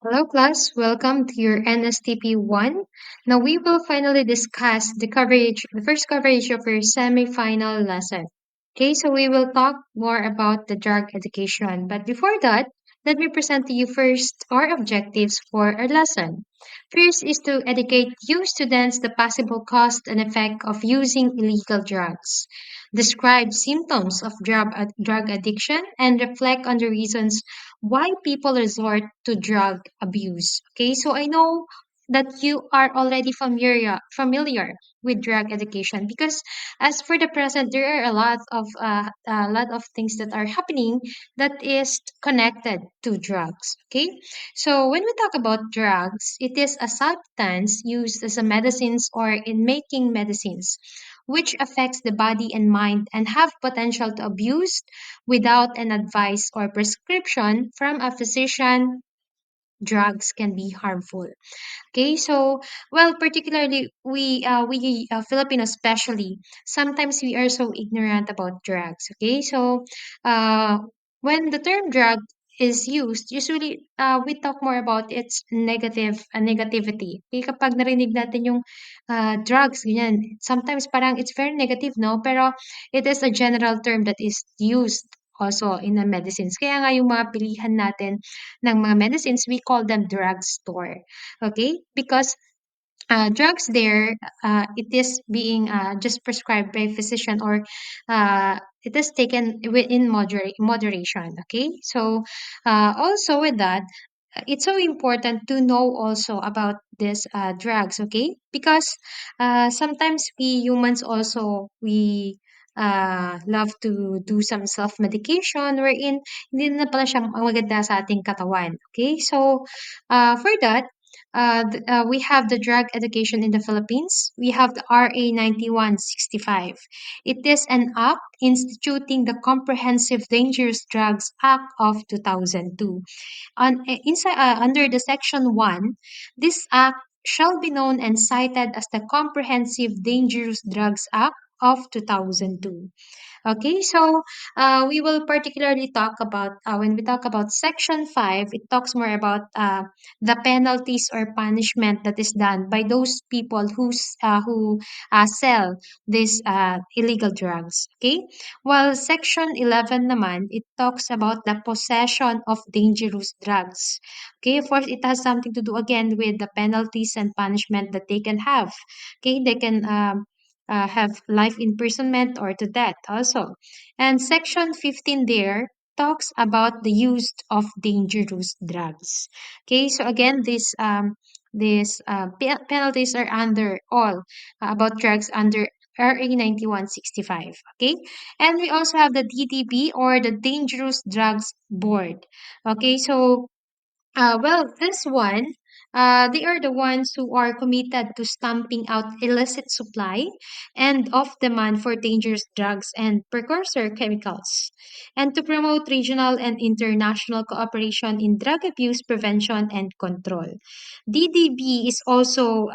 Hello, class. Welcome to your NSTP 1. Now, we will finally discuss the first coverage of your semi-final lesson. Okay, so we will talk more about the drug education. But before that, let me present to you first our objectives for our lesson. First is to educate you students the possible cost and effect of using illegal drugs, describe symptoms of drug addiction, and reflect on the reasons why people resort to drug abuse. Okay, so I know that you are already familiar with drug education because as for the present there are a lot of things that are happening that is connected to drugs. Okay, so when we talk about drugs, it is a substance used as a medicines or in making medicines which affects the body and mind and have potential to abuse without an advice or prescription from a physician. Drugs can be harmful. Okay, so well, particularly we Filipinos especially, sometimes we are so ignorant about drugs. Okay, so uh, when the term drug is used, usually we talk more about its negativity. Okay, kapag narinig natin yung drugs, ganyan, sometimes parang it's very negative, no? Pero it is a general term that is used also in the medicines. Kaya nga yung mga pilihan natin ng mga medicines, we call them drugstore. Okay, because drugs there, it is being just prescribed by physician or it is taken in moderation. Okay, so also with that, it's so important to know also about these drugs. Okay, because sometimes we humans also we love to do some self-medication wherein hindi na pala siya maganda sa ating katawan. Okay, so for that, we have the drug education in the Philippines. We have the RA 9165. It is an act instituting the Comprehensive Dangerous Drugs Act of 2002. Under the Section 1, this act shall be known and cited as the Comprehensive Dangerous Drugs Act of 2002. Okay, so we will particularly talk about when we talk about Section 5, it talks more about the penalties or punishment that is done by those people who sell these illegal drugs. Okay, while Section 11 naman, it talks about the possession of dangerous drugs. Okay, of course, it has something to do again with the penalties and punishment that they can have. Okay, they can have life imprisonment or to death also. And Section 15 there talks about the use of dangerous drugs. Okay, so again, these penalties are under all about drugs under RA 9165. Okay, and we also have the DDB or the Dangerous Drugs Board. Okay, so this one, they are the ones who are committed to stamping out illicit supply and off demand for dangerous drugs and precursor chemicals, and to promote regional and international cooperation in drug abuse prevention and control. DDB is also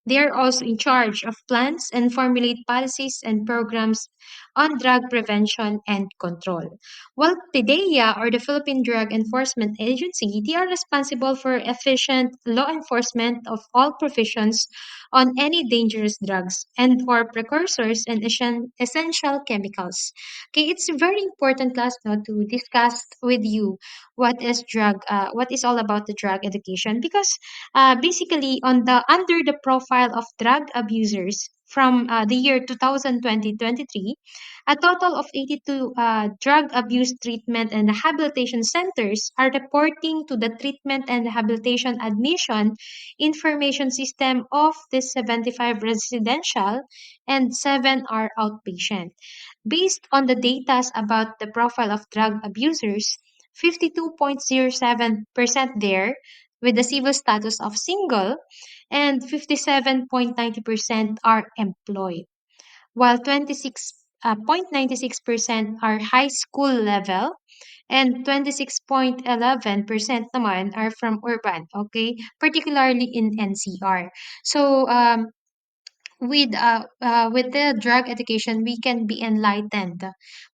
they are also in charge of plans and formulate policies and programs on drug prevention and control. Well, PDEA, or the Philippine Drug Enforcement Agency, they are responsible for efficient law enforcement of all provisions on any dangerous drugs and for precursors and essential chemicals. Okay, it's very important, class, now to discuss with you what is all about the drug education because basically on the under the profile of drug abusers from the year 2020-23, a total of 82 drug abuse treatment and rehabilitation centers are reporting to the treatment and rehabilitation admission information system of this 75 residential and 7 are outpatient. Based on the data about the profile of drug abusers, 52.07% there with the civil status of single and 57.90% are employed, while 26.96% are high school level and 26.11% naman are from urban, okay, particularly in NCR. So with the drug education, we can be enlightened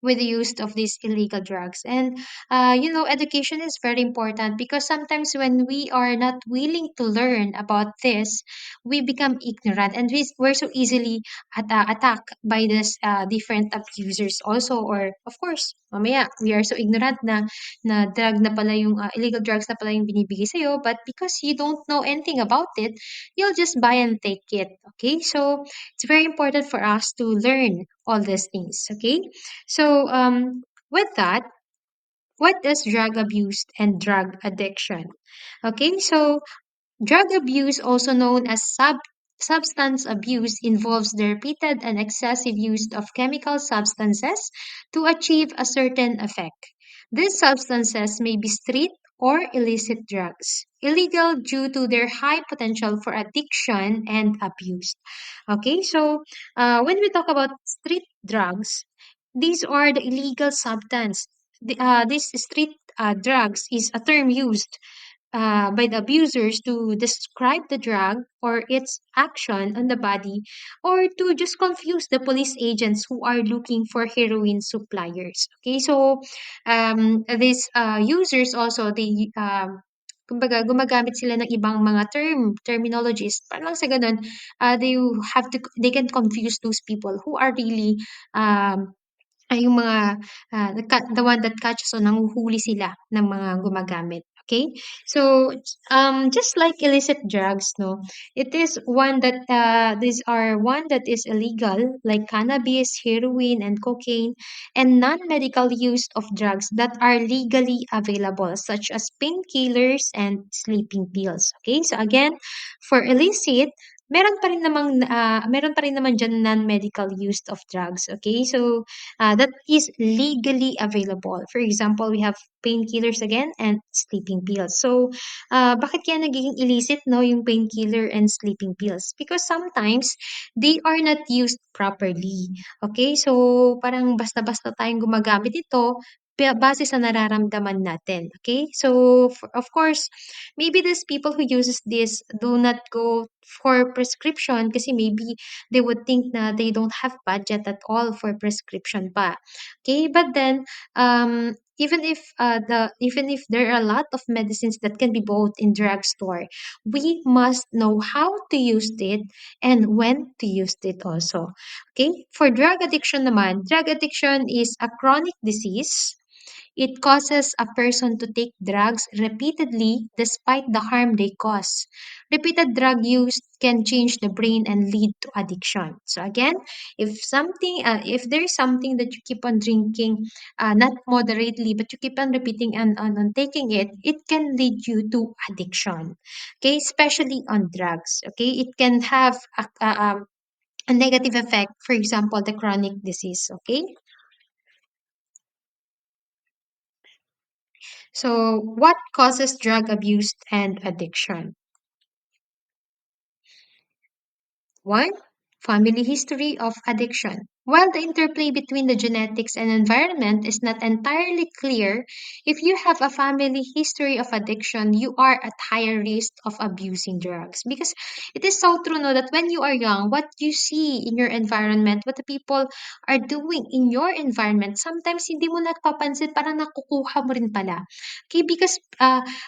with the use of these illegal drugs. And education is very important because sometimes when we are not willing to learn about this, we become ignorant, and we're so easily attacked by this different abusers also. Or of course, mamaya we are so ignorant na drug na pala yung illegal drugs na pala yung binibigay sa'yo, but because you don't know anything about it, you'll just buy and take it. Okay, so it's very important for us to learn all these things. Okay, so with that, what is drug abuse and drug addiction? Okay, so drug abuse, also known as substance abuse, involves the repeated and excessive use of chemical substances to achieve a certain effect. These substances may be street or illicit drugs, illegal due to their high potential for addiction and abuse. Okay, so when we talk about street drugs, these are the illegal substance. This street drugs is a term used by the abusers to describe the drug or its action on the body, or to just confuse the police agents who are looking for heroin suppliers. Okay, so these users also, kumbaga, gumagamit sila ng ibang mga terminologies. Parang sa ganun, they can confuse those people who are really ay yung mga, the one that catches o nanghuhuli sila ng mga gumagamit, okay? So, just like illicit drugs, no, it is one that, these are one that is illegal, like cannabis, heroin, and cocaine, and non-medical use of drugs that are legally available, such as painkillers and sleeping pills, okay? So again, for illicit, meron pa rin naman diyan non-medical use of drugs, okay? So, that is legally available. For example, we have painkillers again and sleeping pills. So, bakit kaya nagiging illicit, no, yung painkiller and sleeping pills? Because sometimes they are not used properly. Okay? So, parang basta-basta tayong gumagamit ito base sa nararamdaman natin. Okay? So, of course, maybe these people who uses this do not go for prescription kasi maybe they would think na they don't have budget at all for prescription pa. Okay, but then even if there are a lot of medicines that can be bought in drugstore, we must know how to use it and when to use it also. Okay, for drug addiction naman, drug addiction is a chronic disease. It causes a person to take drugs repeatedly despite the harm they cause. Repeated drug use can change the brain and lead to addiction. So again, if there's something that you keep on drinking, not moderately, but you keep on repeating and taking it, it can lead you to addiction. Okay, especially on drugs. Okay, it can have a negative effect. For example, the chronic disease. Okay, so what causes drug abuse and addiction? One, family history of addiction. While the interplay between the genetics and environment is not entirely clear, if you have a family history of addiction, you are at higher risk of abusing drugs. Because it is so true, no, that when you are young, what you see in your environment, what the people are doing in your environment, sometimes hindi mo napapansin, parang nakukuha mo rin pala. Okay, because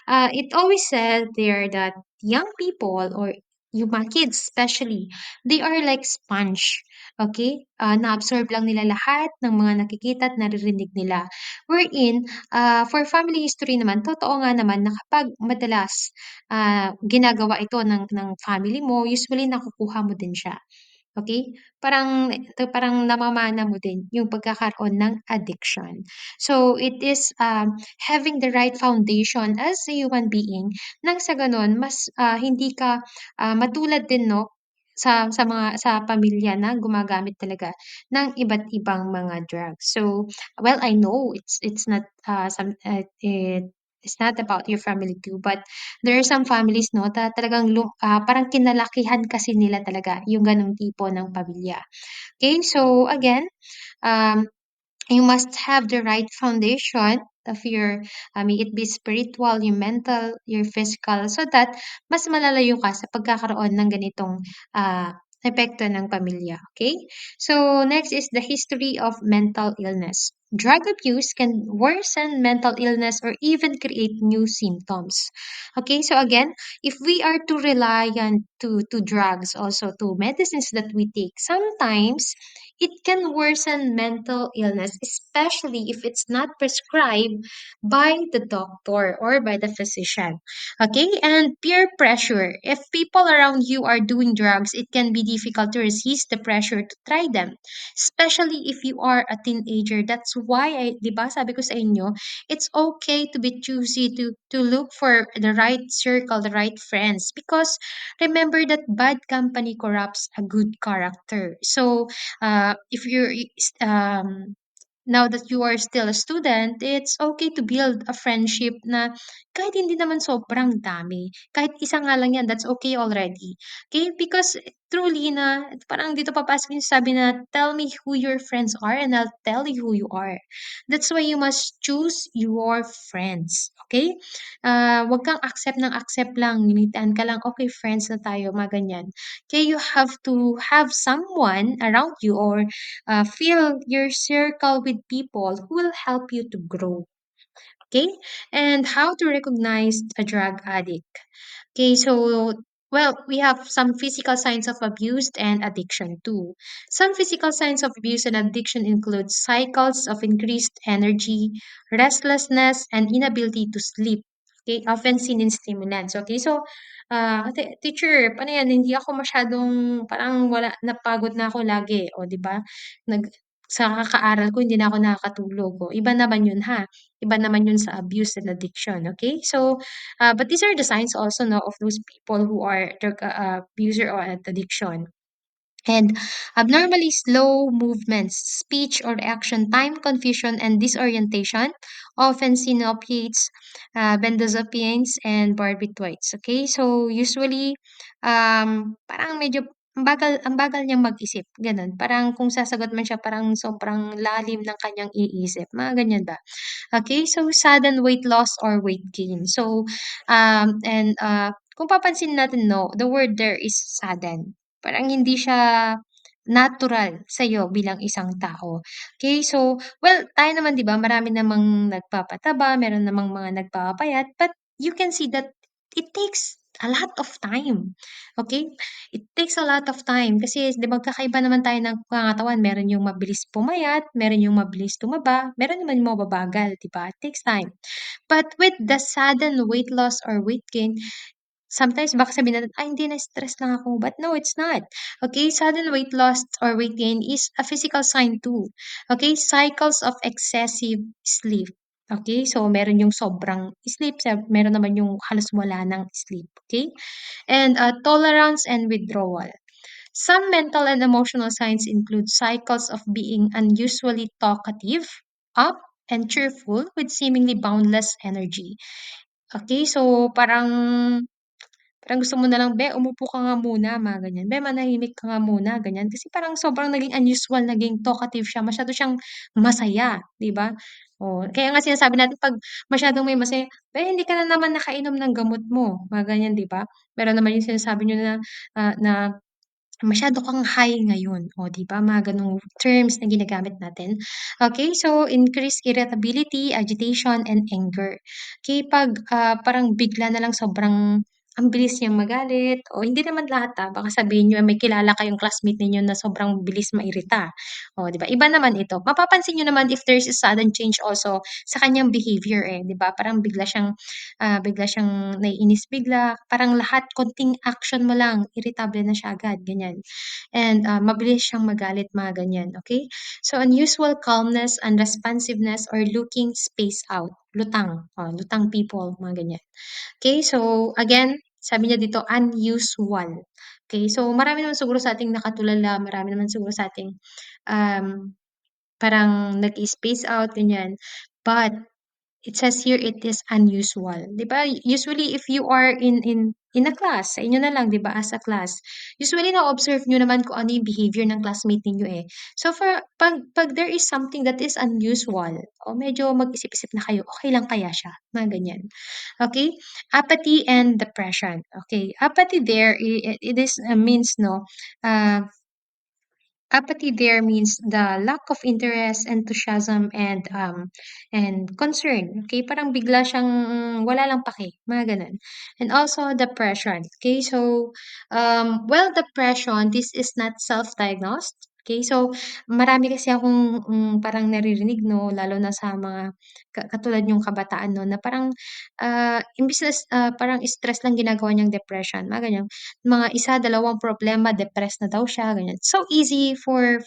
it always said there that young people or yung mga kids especially, they are like sponge, okay? Na-absorb lang nila lahat ng mga nakikita at naririnig nila. Wherein, for family history naman, totoo nga naman na kapag madalas ginagawa ito ng family mo, usually nakukuha mo din siya. Okay? Parang namamana mo din yung pagkakaroon ng addiction. So, it is having the right foundation as a human being nang sa gano'n mas hindi ka matulad din 'no, sa pamilya na gumagamit talaga ng iba't ibang mga drugs. So, well, I know it's not it's not about your family too, but there are some families 'no, talagang parang kinalakihan kasi nila talaga yung gano'ng tipo ng pamilya. Okay, so again, um, you must have the right foundation of your, may it be spiritual, yung mental, your physical, so that mas malalayo ka sa pagkakaroon ng ganitong epekto ng pamilya. Okay? So, next is the history of mental illness. Drug abuse can worsen mental illness or even create new symptoms. Okay, so again, if we are too reliant to drugs, also to medicines that we take, sometimes it can worsen mental illness, especially if it's not prescribed by the doctor or by the physician. Okay, and peer pressure. If people around you are doing drugs, it can be difficult to resist the pressure to try them, especially if you are a teenager. That's why di ba, sabi ko sa inyo, it's okay to be choosy, to look for the right circle, the right friends, because remember that bad company corrupts a good character. So, if you're now that you are still a student, it's okay to build a friendship na kahit hindi naman sobrang dami. Kahit isa nga lang yan, that's okay already. Okay? Because truly na, parang dito papasok yung sabi na, tell me who your friends are and I'll tell you who you are. That's why you must choose your friends. Okay? Wag kang accept lang. Limitaan ka lang, okay, friends na tayo, mga ganyan. Okay, you have to have someone around you, or fill your circle with people who will help you to grow. Okay, and how to recognize a drug addict. Okay, so well, we have some physical signs of abuse and addiction too. Some physical signs of abuse and addiction include cycles of increased energy, restlessness, and inability to sleep. Okay, often seen in stimulants. Okay, so teacher, paano yan? Hindi ako masyadong parang wala, napagod na ako lagi. O, di ba? Nag, sa kakaaral ko, hindi na ako nakakatulog. O, iba naman yun ha. Iba naman yun sa abuse and addiction. Okay, so but these are the signs also, no, of those people who are drug abuser or addiction. And abnormally slow movements, speech or action time, confusion, and disorientation, often seen in opiates, benzodiazepines, and barbiturates. Okay, so usually, parang medyo ang bagal niyang mag-isip, ganun. Parang kung sasagot man siya, parang sobrang lalim ng kanyang iisip, mga ganyan ba. Okay, so sudden weight loss or weight gain. So, and kung papansin natin, no, the word there is sudden. Parang hindi siya natural sa'yo bilang isang tao. Okay, so, well, tayo naman, di ba, marami namang nagpapataba, meron namang mga nagpapapayat, but you can see that it takes a lot of time. Okay? It takes a lot of time kasi 'di ba magkakaiba naman tayo ng pangangatawan, meron yung mabilis pumayat, meron yung mabilis tumaba, meron naman yung mababagal, 'di ba? It takes time. But with the sudden weight loss or weight gain, sometimes baka sabihin natin, "Ay hindi, na-stress lang ako." But no, it's not. Okay, sudden weight loss or weight gain is a physical sign too. Okay, cycles of excessive sleep. Okay, so meron yung sobrang sleep, meron naman yung halos wala ng sleep. Okay, and tolerance and withdrawal. Some mental and emotional signs include cycles of being unusually talkative, up, and cheerful with seemingly boundless energy. Okay, so parang gusto mo na lang, "Be, umupo ka nga muna," mga ganyan. "Be, manahimik ka nga muna," ganyan. Kasi parang sobrang naging unusual, naging talkative siya, masyado siyang masaya, 'di ba? Oh, kaya nga sinasabi natin 'pag masyadong may masaya, "Be, hindi ka na naman nakainom ng gamot mo," mga ganyan, 'di ba? Meron naman yung sinasabi niyo na, na masyado kang high ngayon, o 'di ba, mga gano'ng terms na ginagamit natin. Okay, so increased irritability, agitation, and anger. Okay, 'pag, parang bigla na lang sobrang ang bilis niyang magalit, o hindi naman lahat, baka sabihin niyo may kilala kayong classmate ninyo na sobrang bilis mairita, o 'di ba, iba naman ito. Mapapansin niyo naman if there's a sudden change also sa kanyang behavior, eh, 'di ba, parang bigla siyang naiinis bigla, parang lahat konting action mo lang iritable na siya agad, ganyan. And, mabilis siyang magalit, mga ganyan, okay? So, unusual calmness, unresponsiveness, or looking spaced out, lutang, lutang people, mga ganyan. Okay, so again, sabi niya dito unusual. Okay, so marami naman siguro sa ating nakatulala, marami naman siguro sa ating, um, parang nag-i-space out, ganyan. But it says here it is unusual, 'di ba? Usually if you are in a class, sa inyo na lang 'di ba, as a class, usually na-observe niyo naman kung ano yung behavior ng classmate ninyo, eh. So for 'pag there is something that is unusual, o medyo mag-isip-isip na kayo, okey lang kaya siya? Mga ganyan. Okay, apathy and depression. Okay, apathy there, it is means no, uh, apathy there means the lack of interest, enthusiasm, and concern. Okay, parang bigla siyang wala lang pake, mga ganun. And also depression. Okay, so well, depression, this is not self-diagnosed. Okay, so marami kasi akong parang naririnig, no, lalo na sa mga katulad yung kabataan, no, na parang imbis na parang stress lang ginagawa niyang depression, mga ganyan. Mga isa, dalawang problema, depressed na daw siya, ganyan. So easy for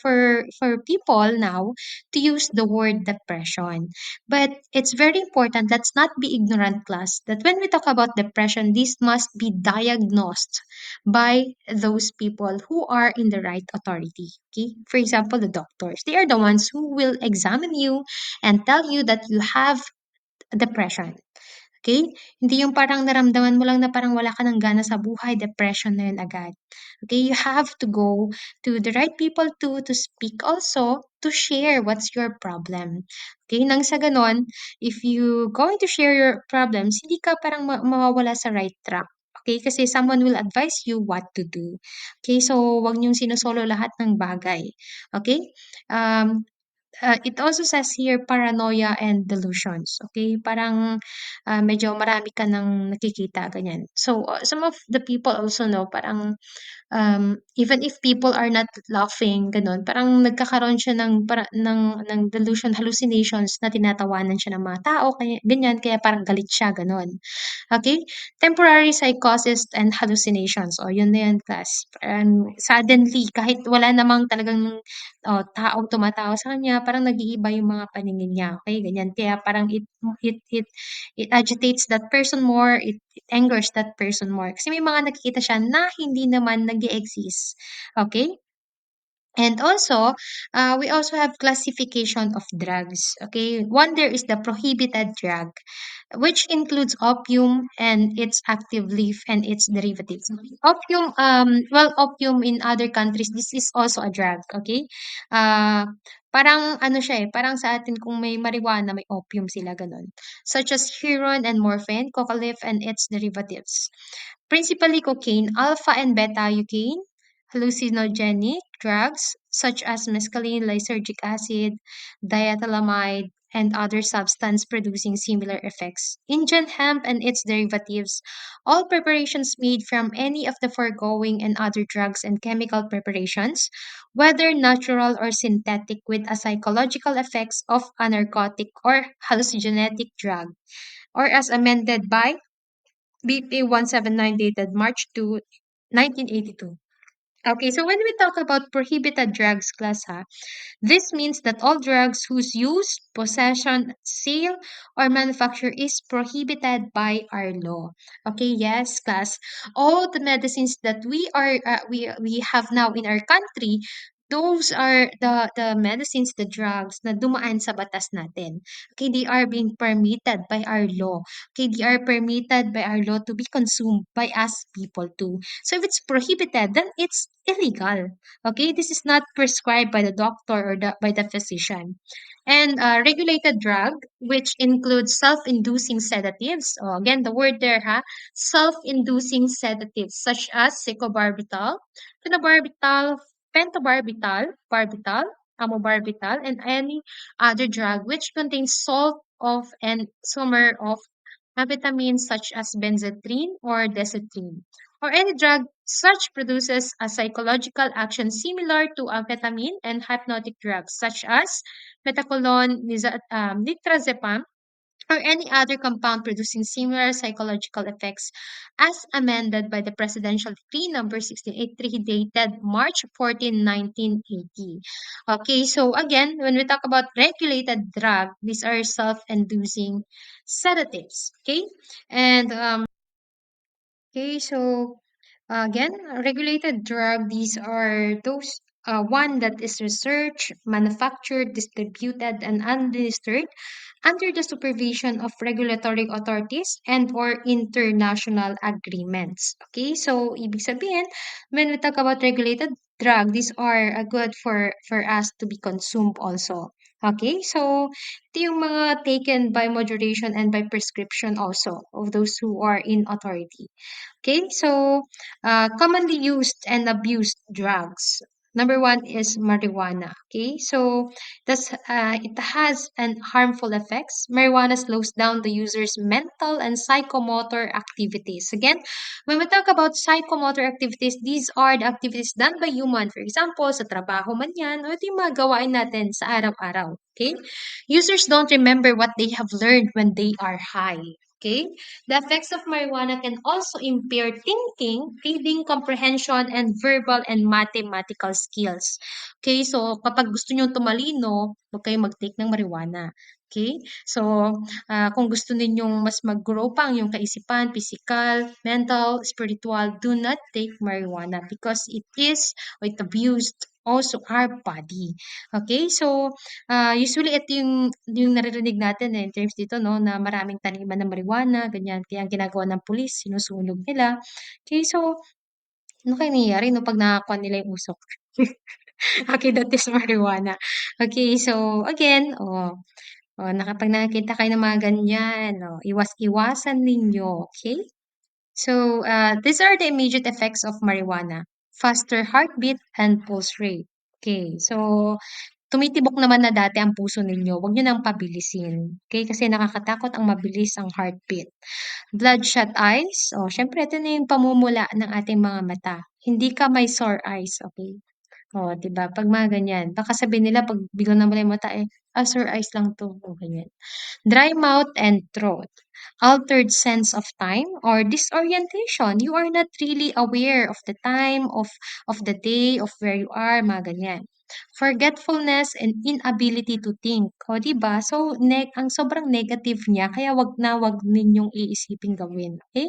people now to use the word depression. But it's very important, let's not be ignorant, class, that when we talk about depression, this must be diagnosed by those people who are in the right authority. Okay? For example, the doctors. They are the ones who will examine you and tell you that you have depression. Okay? Hindi yung parang naramdaman mo lang na parang wala ka ng gana sa buhay, depression na yun agad. Okay? You have to go to the right people to speak also, to share what's your problem. Okay? Nang sa ganon, if you going to share your problems, hindi ka parang mawawala sa right track. Okay? Kasi someone will advise you what to do. Okay? So, wag niyong sinusolo lahat ng bagay. Okay? Um, it also says here paranoia and delusions. Okay? Parang medyo marami ka nang nakikita, ganyan. So, some of the people also know, parang even if people are not laughing, gano'n, parang nagkakaroon siya ng delusion, hallucinations na tinatawanan siya ng mga tao, kaya ganyan, kaya parang galit siya, gano'n. Okay? Temporary psychosis and hallucinations. O, yun na yan, class. Suddenly, kahit wala namang talagang taong tumatawa sa kanya, parang nag-iiba yung mga paningin niya. Okay? Ganyan. Kaya parang it, it, it agitates that person more, it angers that person more. Kasi may mga nakikita siya na hindi naman nag exist. Okay? And also, we also have classification of drugs. Okay, one there is the prohibited drug, which includes opium and its active leaf and its derivatives. Opium, well, opium in other countries, this is also a drug. Okay, parang ano siya eh, parang sa atin kung may marijuana, may opium sila ganun. Such as heroin and morphine, coca leaf and its derivatives. Principally cocaine, alpha and beta eucaine, hallucinogenic drugs such as mescaline, lysergic acid, diethylamide, and other substance producing similar effects. Indian hemp and its derivatives, all preparations made from any of the foregoing and other drugs and chemical preparations, whether natural or synthetic, with a psychological effects of a narcotic or hallucinogenic drug, or as amended by BP 179 dated March 2, 1982. Okay, so when we talk about prohibited drugs, class, ha, this means that all drugs whose use, possession, sale, or manufacture is prohibited by our law. Okay, yes, class. All the medicines that we have now in our country, those are the medicines, the drugs na dumaan sa batas natin. Okay, they are being permitted by our law. Okay, they are permitted by our law to be consumed by us people too. So if it's prohibited, then it's illegal. Okay, this is not prescribed by the doctor or by the physician. And regulated drug, which includes self-inducing sedatives. Oh, again, the word there, ha? Self-inducing sedatives such as secobarbital, phenobarbital, pentobarbital, barbital, amobarbital, and any other drug which contains salt of and sumer of amphetamines such as benzathine or desothine, or any drug such produces a psychological action similar to amphetamine, and hypnotic drugs such as metacolon, nitrazepam, or any other compound producing similar psychological effects as amended by the Presidential Decree number 1683 dated March 14, 1980. Okay, so again, when we talk about regulated drug, these are self-inducing sedatives. Okay, and okay, so again, regulated drug, these are those one that is researched, manufactured, distributed, and administered under the supervision of regulatory authorities and or international agreements. Okay, so ibig sabihin, when we talk about regulated drug, these are good for us to be consumed also. Okay, so ito yung mga taken by moderation and by prescription also of those who are in authority. Okay, so commonly used and abused drugs. Number one is marijuana. Okay, so it has an harmful effects. Marijuana slows down the user's mental and psychomotor activities. Again, when we talk about psychomotor activities, these are the activities done by human. For example, sa trabaho man yan, o ito yung mga gawain natin sa araw-araw. Okay? Users don't remember what they have learned when they are high. Okay? The effects of marijuana can also impair thinking, reading comprehension, and verbal and mathematical skills. Okay? So, kapag gusto nyo tumalino, huwag kayong mag-take ng marijuana. Okay? So, kung gusto ninyong mas mag-grow pa ang iyong kaisipan, physical, mental, spiritual, do not take marijuana because it is or it abused also our body. Okay? So, usually ito yung naririnig natin in terms dito, no, na maraming taniman ng marijuana, ganyan. Kaya ang ginagawa ng pulis, sinusunog nila. Okay, so, ano kaya nangyayari, no, pag nakakuha nila yung usok? Okay, that is marijuana. Okay, so, again, kapag nakakita kayo ng mga ganyan, iwas-iwasan ninyo, okay? So, these are the immediate effects of marijuana. Faster heartbeat and pulse rate. Okay, so tumitibok naman na dati ang puso ninyo, huwag niyo nang pabilisin. Okay, kasi nakakatakot ang mabilis ang heartbeat. Bloodshot eyes, syempre ito na yung pamumula ng ating mga mata. Hindi ka may sore eyes, okay? 'Di ba 'pag mga ganyan, baka sabihin nila 'pag biglang namula yung mata, sore eyes lang 'to, ganyan. Dry mouth and throat, altered sense of time or disorientation. You are not really aware of the time, of the day, of where you are, mga ganyan. Forgetfulness and inability to think. O, 'di ba? So, ang sobrang negative niya, kaya wag ninyong iisiping gawin. Okay?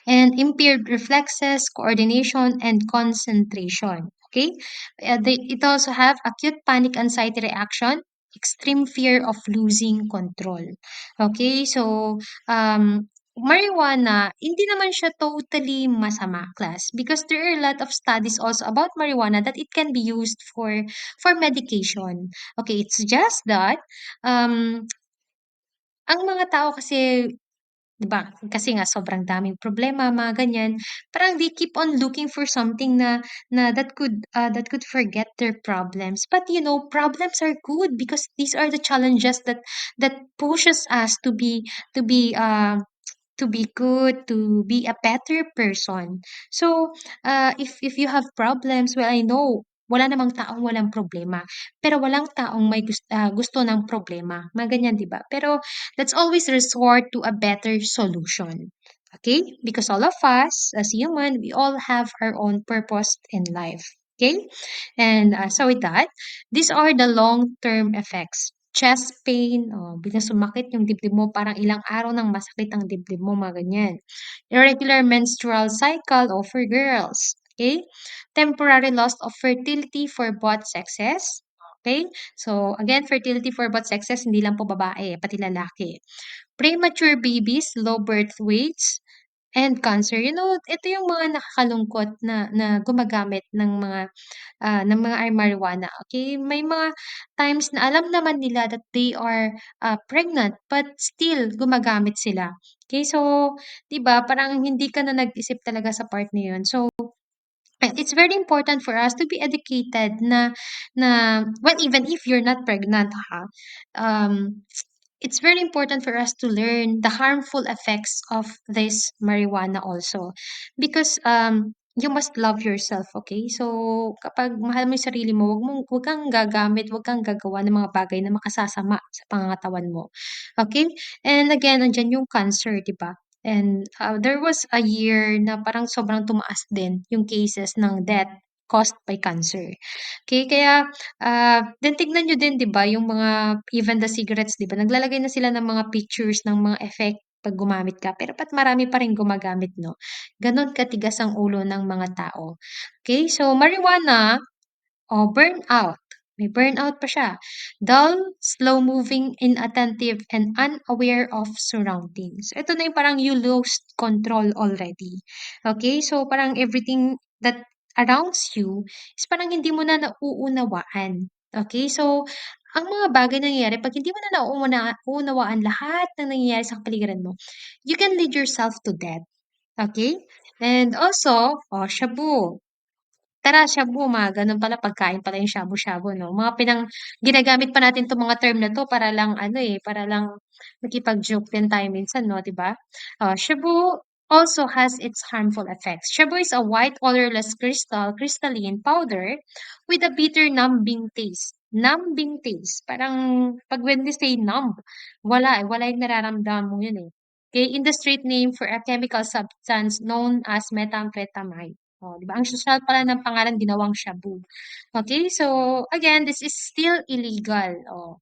And impaired reflexes, coordination, and concentration. Okay, it also have acute panic anxiety reaction, extreme fear of losing control. Okay, so marijuana, hindi naman siya totally masama, class, because there are a lot of studies also about marijuana that it can be used for medication. Okay, it's just that um, ang mga tao kasi 'di ba, kasi nga sobrang daming problema, mga ganyan, parang they keep on looking for something na that could forget their problems. But, problems are good because these are the challenges that pushes us to be good, to be a better person. So, if you have problems, well, I know wala namang taong walang problema, pero walang taong may gusto ng problema, mga ganyan, 'di ba? Pero let's always resort to a better solution. Okay? Because all of us, as human, we all have our own purpose in life. Okay? And so with that, these are the long-term effects. Chest pain, biglang sumakit yung dibdib mo, parang ilang araw nang masakit ang dibdib mo, mga ganyan. Irregular menstrual cycle for girls. Okay? Temporary loss of fertility for both sexes. Okay? So, again, fertility for both sexes, hindi lang po babae, pati lalaki. Premature babies, low birth weights, and cancer. Ito yung mga nakakalungkot na gumagamit ng mga marijuana, okay? May mga times na alam naman nila that they are pregnant but still gumagamit sila. Okay, so 'di ba parang hindi ka na nag-isip talaga sa part na 'yun. So it's very important for us to be educated na well, even if you're not pregnant, um it's very important for us to learn the harmful effects of this marijuana also because you must love yourself, okay? So kapag mahal mo 'yung sarili mo, wag kang gagamit, wag kang gagawa ng mga bagay na makasasama sa pangangatawan mo. Okay? And again, nandiyan 'yung cancer, 'di ba? And there was a year na parang sobrang tumaas din 'yung cases ng death caused by cancer. Okay, kaya then tignan niyo din 'di ba yung mga even the cigarettes 'di ba naglalagay na sila ng mga pictures ng mga effect 'pag gumamit ka, pero ba't marami pa ring gumagamit 'no? Gano'n katigas ang ulo ng mga tao. Okay, so marijuana burnout. May burnout pa siya. Dull, slow-moving, inattentive, and unaware of surroundings. Ito na yung parang you lost control already. Okay? So, parang everything that arounds you is parang hindi mo na nauunawaan. Okay? So, Ang mga bagay na nangyayari 'pag hindi mo na nauunawaan lahat ng nangyayari sa kapaligiran mo, you can lead yourself to death, okay? And also, oh, shabu. Tara, shabu, mga gano'n pala, pagkain pala yung shabu-shabu 'no? Ginagamit pa natin 'tong mga term na 'to para lang ano, para lang makipag-joke din tayo minsan 'no, 'di ba? Shabu also has its harmful effects. Shabu is a white odorless crystalline powder with a bitter numbing taste. Numbing taste, parang 'pag when we say numb, wala yung nararamdaman mo yun, eh. Okay, in the street name for a chemical substance known as methamphetamine. Oh, 'di ba? Ang sosyal pala ng pangalan ginawang shabu. Okay, so again, this is still illegal. Oh,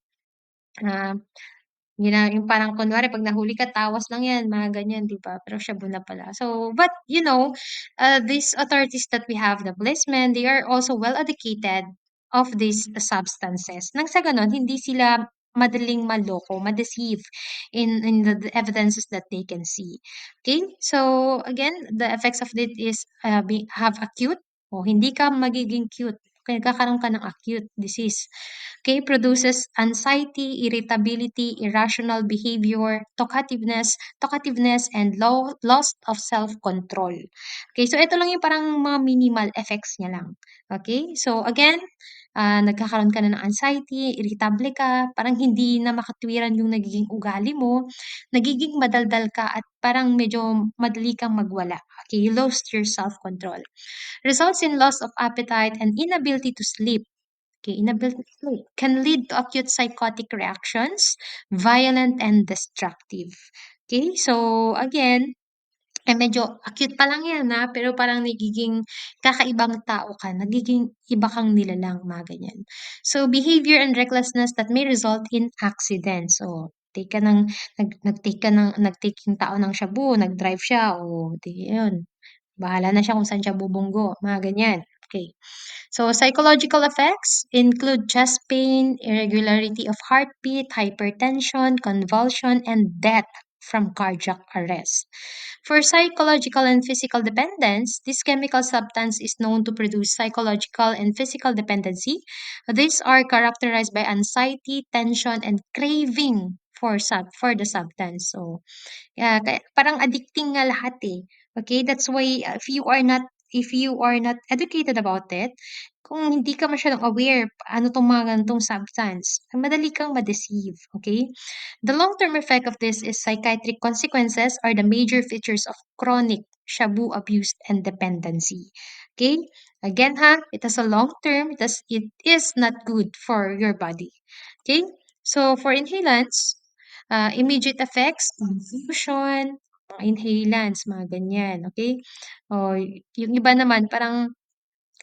ah, yung parang kunwari 'pag nahuli ka tawas lang 'yan, mga ganyan, 'di ba? Pero shabu na pala. So, but these authorities that we have, the policemen, they are also well educated of these substances. Nang sa gano'n, hindi sila madaling maloko, ma-deceive in the evidences that they can see. Okay? So, again, the effects of it is have acute o hindi ka magiging cute. Kaya nagkakaroon ka ng acute disease. Okay, produces anxiety, irritability, irrational behavior, talkativeness, and loss of self-control. Okay, so ito lang yung parang mga minimal effects niya lang. Okay, so again, nagkakaroon ka na ng anxiety, irritable ka, parang hindi na makatwiran yung nagiging ugali mo, nagiging madaldal ka at parang medyo madali kang magwala. Okay, you lost your self-control. Results in loss of appetite and inability to sleep. Okay, inability to sleep can lead to acute psychotic reactions, violent and destructive. Okay, so again, medyo acute pa lang yan pero parang nagiging kakaibang tao ka, nagiging iba kang nilalang, mga ganyan. So, behavior and recklessness that may result in accidents. So, take ka ng, nag-take yung tao ng shabu, nag-drive siya, o di yun, bahala na siya kung saan siya bubunggo, mga ganyan. Okay. So, psychological effects include chest pain, irregularity of heartbeat, hypertension, convulsion, and death from cardiac arrest. For psychological and physical dependence, this chemical substance is known to produce psychological and physical dependency. These are characterized by anxiety, tension, and craving for the substance. So, kaya parang addicting nga lahat, eh. Okay, that's why if you are not educated about it, kung hindi ka masyadong aware ano 'tong mga ganitong substance, madali kang ma-deceive, okay? The long-term effect of this is psychiatric consequences are the major features of chronic shabu abuse and dependency. Okay? Again ha, it has a long term, it is not good for your body. Okay? So for inhalants, immediate effects, confusion, mga inhalants, mga ganyan, okay? O, yung iba naman parang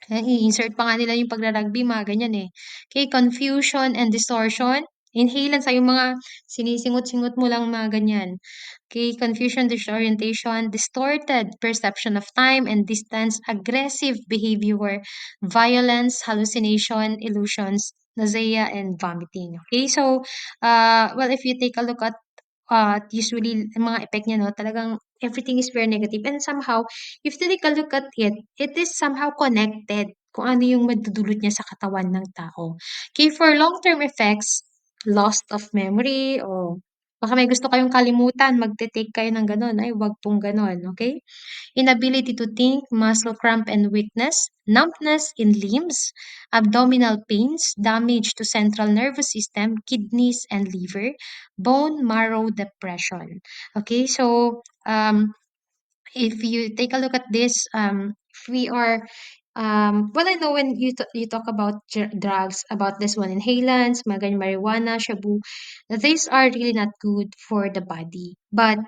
i-insert pa nga nila yung pagra-rugby, mga ganyan, eh. Okay, confusion and distortion, inhalants ay yung mga sinisingot-singot mo lang, mga ganyan. Okay, confusion, disorientation, distorted perception of time and distance, aggressive behavior, violence, hallucination, illusions, nausea, and vomiting. Okay, so, well, if you take a look at usually ang mga effect niya 'no, talagang everything is very negative and somehow if you take a look at it, it is somehow connected kung ano yung madudulot niya sa katawan ng tao. Okay, for long-term effects, loss of memory o baka may gusto kayong kalimutan, magte-take kayo ng gano'n, ay wag pong gano'n, okay? Inability to think, muscle cramp and weakness, numbness in limbs, abdominal pains, damage to central nervous system, kidneys and liver, bone marrow depression. Okay, so if you take a look at this, if we are well, I know when you talk about drugs, about this one, inhalants, marijuana, shabu, these are really not good for the body. But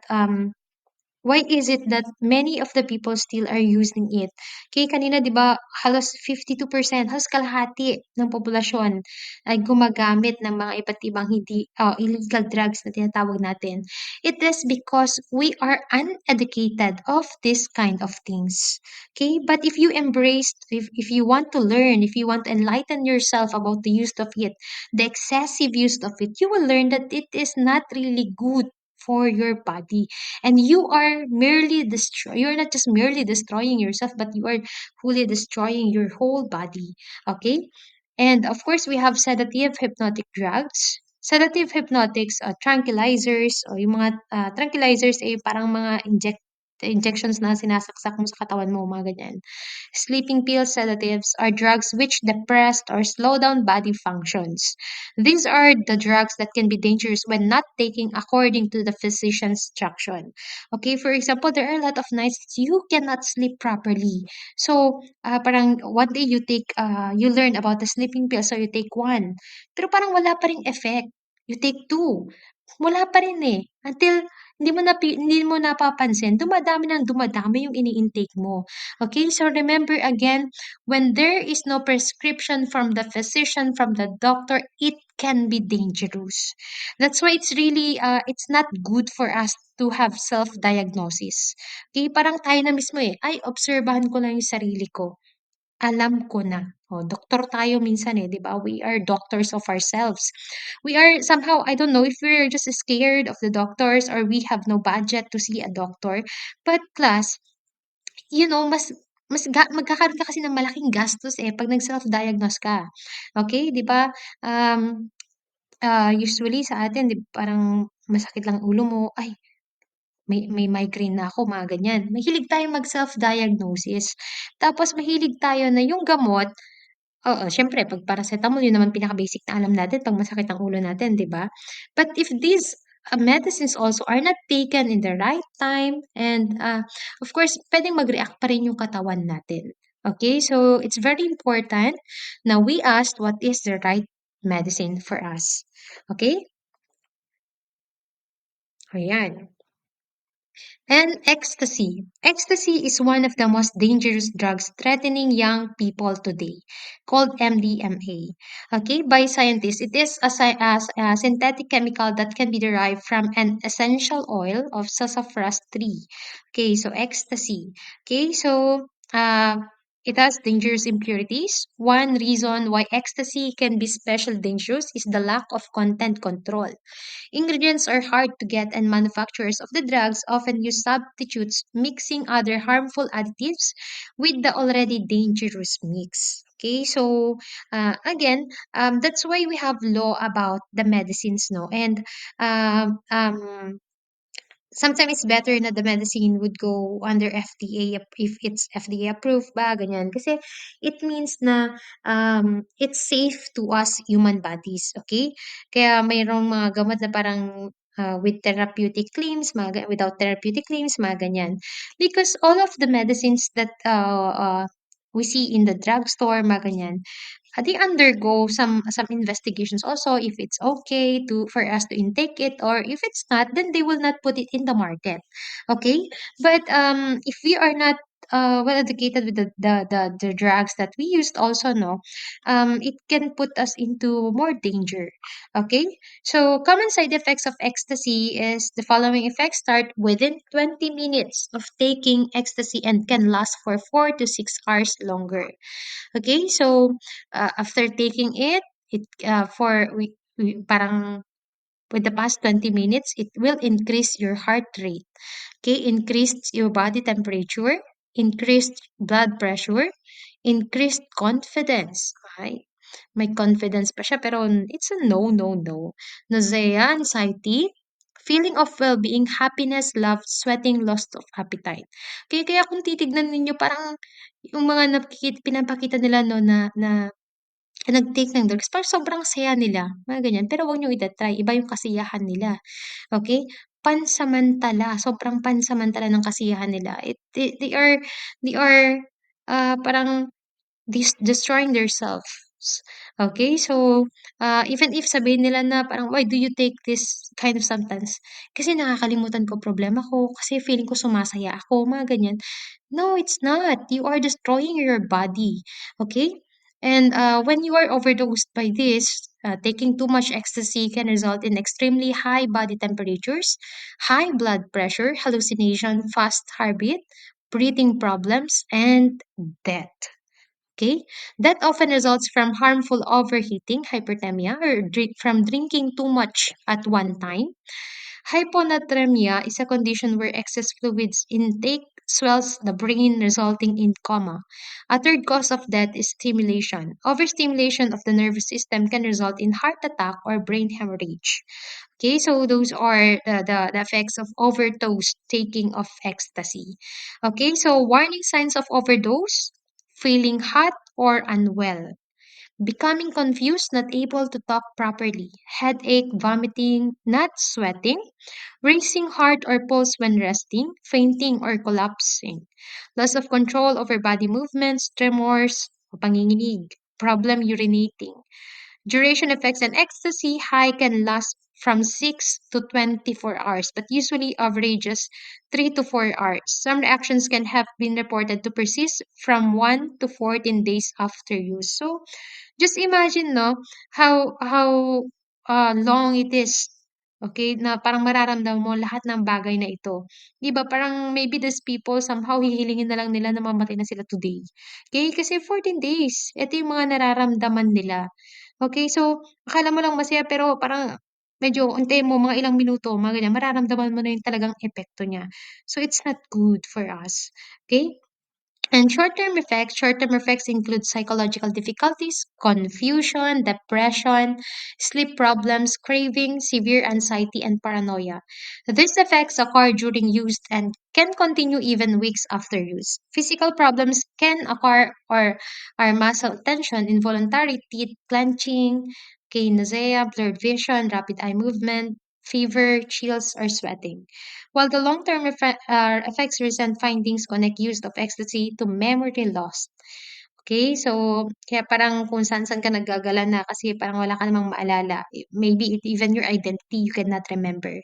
why is it that many of the people still are using it? Kaya kanina 'di ba halos 52%, halos kalahati ng populasyon ay gumagamit ng mga iba't ibang hindi illegal drugs na tinatawag natin. It is because we are uneducated of this kind of things. Okay? But if you want to learn, if you want to enlighten yourself about the use of it, the excessive use of it, you will learn that it is not really good for your body, and you're not just merely destroying yourself, but you are fully destroying your whole body. Okay, And of course, we have sedative hypnotic drugs. Sedative hypnotics, tranquilizers, o yung mga tranquilizers ay parang mga injections na sinasaksak mo sa katawan mo, mga ganyan. Sleeping pills, sedatives are drugs which depress or slow down body functions. These are the drugs that can be dangerous when not taken according to the physician's instruction. Okay, for example, there are a lot of nights you cannot sleep properly. So, parang one day you learn about the sleeping pill, so you take one. Pero parang wala pa ring effect. You take two. Wala pa rin eh. Until hindi mo napapansin, dumadami ng dumadami yung ini-intake mo. Okay, so remember again, when there is no prescription from the physician, from the doctor, it can be dangerous. That's why it's not good for us to have self-diagnosis. Okay, parang tayo na mismo eh, ay, obserbahan ko lang yung sarili ko. Alam ko na. Oh, doktor tayo minsan eh, di ba? We are doctors of ourselves. We are somehow, I don't know if we're just scared of the doctors or we have no budget to see a doctor. But class, magkakaroon ka kasi ng malaking gastos eh pag nag-self-diagnose ka. Okay, 'di ba? Um, Usually sa atin 'di parang masakit lang ulo mo, ay may migraine na ako, mga ganyan. Mahilig tayong mag-self-diagnosis. Tapos mahilig tayo na yung gamot. Oo, siyempre 'pag paracetamol yun naman pinaka-basic na alam natin 'pag masakit ang ulo natin, 'di ba? But if these, medicines also are not taken in the right time and, of course puwedeng mag-react pa rin yung katawan natin. Okay, so it's very important na we ask what is the right medicine for us. Okay? Ayan. And ecstasy. Ecstasy is one of the most dangerous drugs threatening young people today, called MDMA. Okay, by scientists, it is a synthetic chemical that can be derived from an essential oil of sassafras tree. Okay, so ecstasy. Okay, so it has dangerous impurities. One reason why ecstasy can be especially dangerous is the lack of content control. Ingredients are hard to get, and manufacturers of the drugs often use substitutes, mixing other harmful additives with the already dangerous mix. Okay, so that's why we have law about the medicines, no, and um, um, sometimes it's better na the medicine would go under if it's FDA approved ba, ganyan. Kasi it means na it's safe to us human bodies, okay? Kaya mayroong mga gamot na parang with therapeutic claims, without therapeutic claims, mga ganyan. Because all of the medicines that we see in the drugstore, mga ganyan, they undergo some investigations also if it's okay to for us to intake it, or if it's not, then they will not put it in the market. Okay, but if we are not well educated with the drugs that we used also, no, it can put us into more danger. Okay, so common side effects of ecstasy is the following effects: start within 20 minutes of taking ecstasy and can last for 4 to 6 hours longer. Okay, so after taking it, parang with the past 20 minutes, it will increase your heart rate. Okay, increased your body temperature, increased blood pressure, increased confidence. Okay, may confidence pa siya, pero it's a no, no, no. Nausea, anxiety, feeling of well-being, happiness, love, sweating, loss of appetite. Kaya kung titignan ninyo, parang yung mga pinapakita nila, no, na nag-take ng drugs, parang sobrang saya nila, mga ganyan. Pero wag niyong ita-try, iba yung kasiyahan nila, okay? Pansamantala, sobrang pansamantala ng kasiyahan nila. They are parang destroying themselves. Okay, so even if sabihin nila na parang, why do you take this kind of substance? Kasi nakakalimutan ko problema ko, kasi feeling ko sumasaya ako, mga ganyan. No, it's not. You are destroying your body. Okay? And when you are overdosed by this, taking too much ecstasy can result in extremely high body temperatures, high blood pressure, hallucination, fast heartbeat, breathing problems, and death. Okay? That often results from harmful overheating, hyperthermia, or from drinking too much at one time. Hyponatremia is a condition where excess fluids intake swells the brain, resulting in coma. A third cause of death is stimulation. Overstimulation of the nervous system can result in heart attack or brain hemorrhage. Okay, so those are the effects of overdose taking of ecstasy. Okay, so warning signs of overdose: feeling hot or unwell, becoming confused, not able to talk properly, headache, vomiting, not sweating, racing heart or pulse when resting, fainting or collapsing, loss of control over body movements, tremors, o panginginig, problem urinating. Duration effects and ecstasy high can last from 6 to 24 hours, but usually averages 3 to 4 hours. Some reactions can have been reported to persist from 1 to 14 days after use. So, just imagine, no, how long it is. Okay, na parang mararamdaman mo lahat ng bagay na ito. 'Di ba? Parang maybe these people somehow hihilingin na lang nila na mamatay na sila today. Okay? Kasi 14 days. Ito yung mga nararamdaman nila. Okay, so akala mo lang masaya pero parang medyo untayin mo mga ilang minuto, mga ganyan, mararamdaman mo na yung talagang epekto niya. So it's not good for us. Okay? And short-term effects include psychological difficulties, confusion, depression, sleep problems, craving, severe anxiety, and paranoia. These effects occur during use and can continue even weeks after use. Physical problems can occur or are muscle tension, involuntary teeth clenching, nausea, blurred vision, rapid eye movement, fever, chills, or sweating. While the long-term effects, recent findings connect use of ecstasy to memory loss. Okay, so kaya parang kung saan-saan ka naggagala na kasi parang wala ka namang maalala. Maybe even your identity you cannot remember.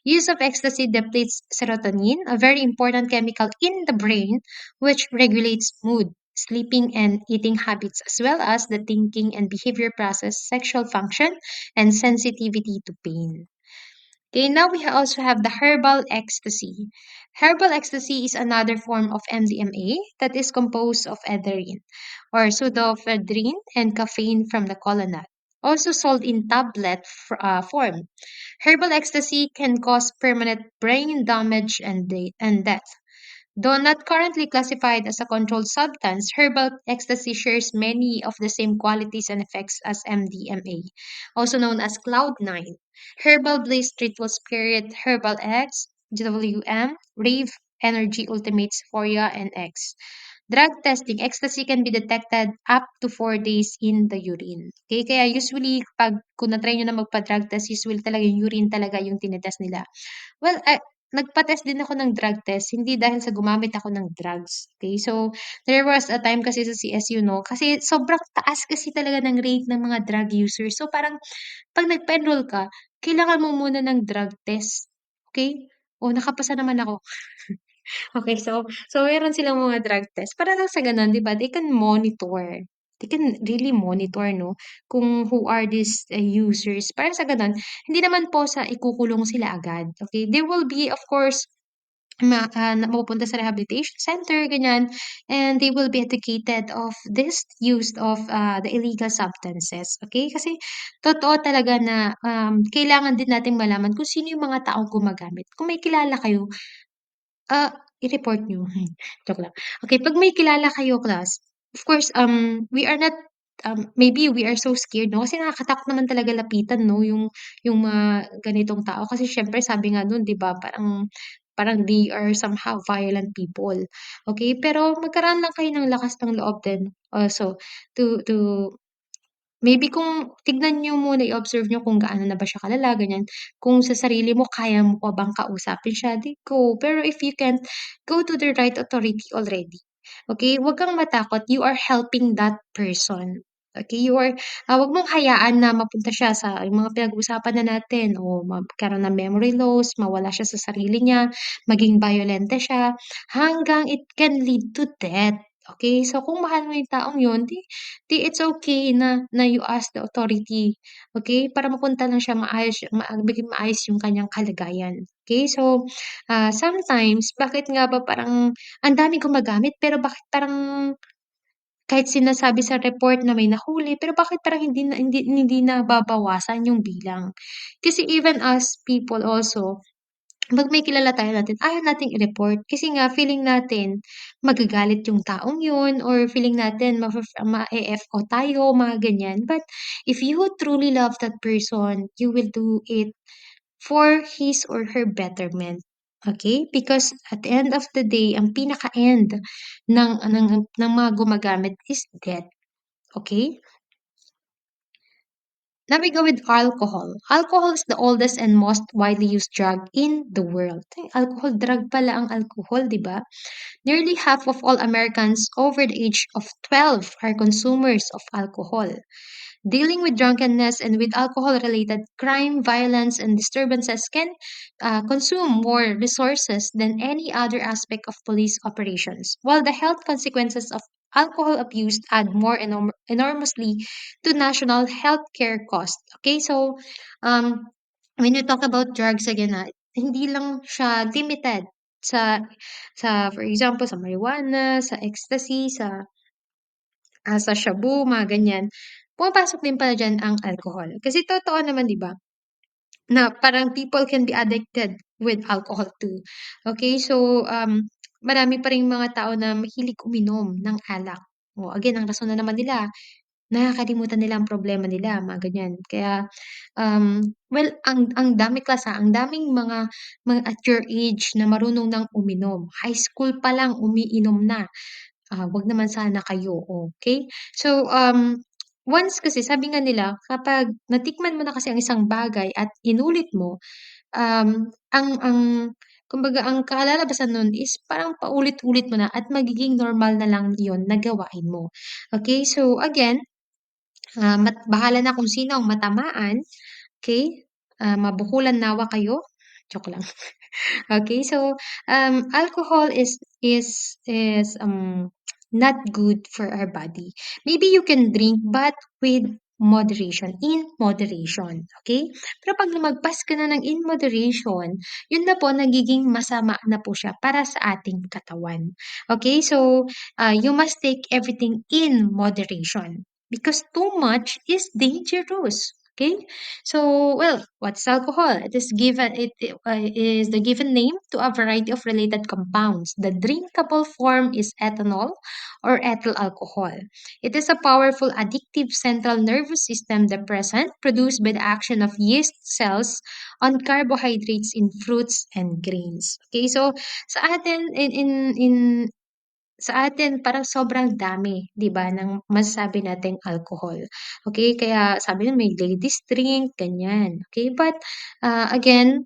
Use of ecstasy depletes serotonin, a very important chemical in the brain which regulates mood, sleeping and eating habits, as well as the thinking and behavior process, sexual function, and sensitivity to pain. Okay, now we also have the herbal ecstasy. Herbal ecstasy is another form of MDMA that is composed of ethering or pseudoephedrine and caffeine from the kola nut, also sold in tablet form. Herbal ecstasy can cause permanent brain damage and death. Though not currently classified as a controlled substance, herbal ecstasy shares many of the same qualities and effects as MDMA, also known as Cloud9. Herbal Bliss Ritual Spirit, Herbal X, WM, Rave, Energy Ultimate Euphoria, and X. Drug testing, ecstasy can be detected up to 4 days in the urine. Okay, kaya usually, kung na-try nyo na magpa-drug test, usually talaga yung urine talaga yung tinetest nila. Well, nagpa-test din ako ng drug test, hindi dahil sa gumamit ako ng drugs. Okay, so there was a time kasi sa CSU, no, kasi sobrang taas kasi talaga ng rate ng mga drug users. So parang 'pag nagpa-enroll ka, kailangan mo muna ng drug test. Okay? Oh, nakapasa naman ako. Okay, so meron silang mga drug test para lang sa gano'n, 'di ba, they can monitor. They can really monitor, 'no, kung who are these, users para sa gano'n hindi naman po sa ikukulong sila agad, okay? There will be of course na mapupunta sa rehabilitation center, ganyan, and they will be educated of this use of, the illegal substances, okay? Kasi totoo talaga na, kailangan din nating malaman kung sino yung mga taong gumagamit. Kung may kilala kayo, i-report niyo. Joke lang. Okay, 'pag may kilala kayo class, of course, we are not, maybe we are so scared 'no, kasi nakakatakot naman talaga lapitan 'no, yung mga ganitong tao. Kasi siyempre sabi nga dun 'di ba, parang parang they are somehow violent people, okay? Pero magkaroon lang kayo ng lakas ng loob din also to maybe kung tignan niyo muna, i-observe niyo kung gaano na ba siya kalala, ganyan. Kung sa sarili mo kaya mo pa bang kausapin siya, 'di go. Pero if you can't, go to the right authority already. Okay? Huwag kang matakot, you are helping that person. Okay? Huwag mong hayaan na mapunta siya sa yung mga pinag-uusapan na natin o magkaroon ng memory loss, mawala siya sa sarili niya, maging violente siya, hanggang it can lead to death. Okay? So kung mahal mo yung taong yun, 'di it's okay na you ask the authority, okay? Para mapunta lang siya maging maayos yung kanyang kalagayan, okay? So, sometimes bakit nga ba parang ang daming gumagamit pero bakit parang kahit sinasabi sa report na may nahuli, pero bakit parang hindi nababawasan yung bilang? Kasi even us people also 'Pag may kilala tayo natin, ayaw nating i-report kasi nga feeling natin magagalit yung taong yun or feeling natin ma-e-FO tayo, mga ganyan. But if you truly love that person, you will do it for his or her betterment. Okay? Because at the end of the day, ang pinaka-end ng mga gumagamit is death. Okay? Now we go with alcohol. Alcohol is the oldest and most widely used drug in the world. Alcohol, drug pala ang alcohol, di ba? Nearly half of all Americans over the age of 12 are consumers of alcohol. Dealing with drunkenness and with alcohol related crime, violence, and disturbances can consume more resources than any other aspect of police operations, while the health consequences of alcohol abuse add more enormously to national healthcare costs. Okay, so um, when you talk about drugs again, hindi lang siya limited sa for example sa marijuana, sa ecstasy, sa shabu, mga ganyan. Pumapasok din pala diyan ang alcohol. Kasi totoo naman 'di ba, na parang people can be addicted with alcohol too. Okay, so marami pa ring mga tao na mahilig uminom ng alak. O again, ang rason na naman nila, nakakalimutan nila ang problema nila, mga ganyan. Kaya, well, ang dami ang daming mga at your age na marunong ng uminom. High school pa lang umiinom na. 'Wag naman sana kayo, okay. So, once kasi sabi nga nila kapag natikman mo na kasi ang isang bagay at inulit mo, ang kumbaga ang kalalabasan nun is parang paulit-ulit mo na at magiging normal na lang yon na gawain mo. Okay, so again, bahala na kung sino ang matamaan, okay. Mabukulan nawa kayo, joke lang. Okay, so alcohol is not good for our body. Maybe you can drink, but with moderation, in moderation. Okay? Pero pag lumagpas ka na ng in moderation, yun na po, nagiging masama na po siya para sa ating katawan. Okay? So, you must take everything in moderation because too much is dangerous. Okay? So, well, what's alcohol? It is the given name to a variety of related compounds. The drinkable form is ethanol or ethyl alcohol. It is a powerful addictive central nervous system depressant produced by the action of yeast cells on carbohydrates in fruits and grains. Okay, so sa atin sa atin parang sobrang dami, 'di ba, ng masasabi nating alcohol. Okay, kaya sabi nila may ladies drink, ganyan. Okay, but, again,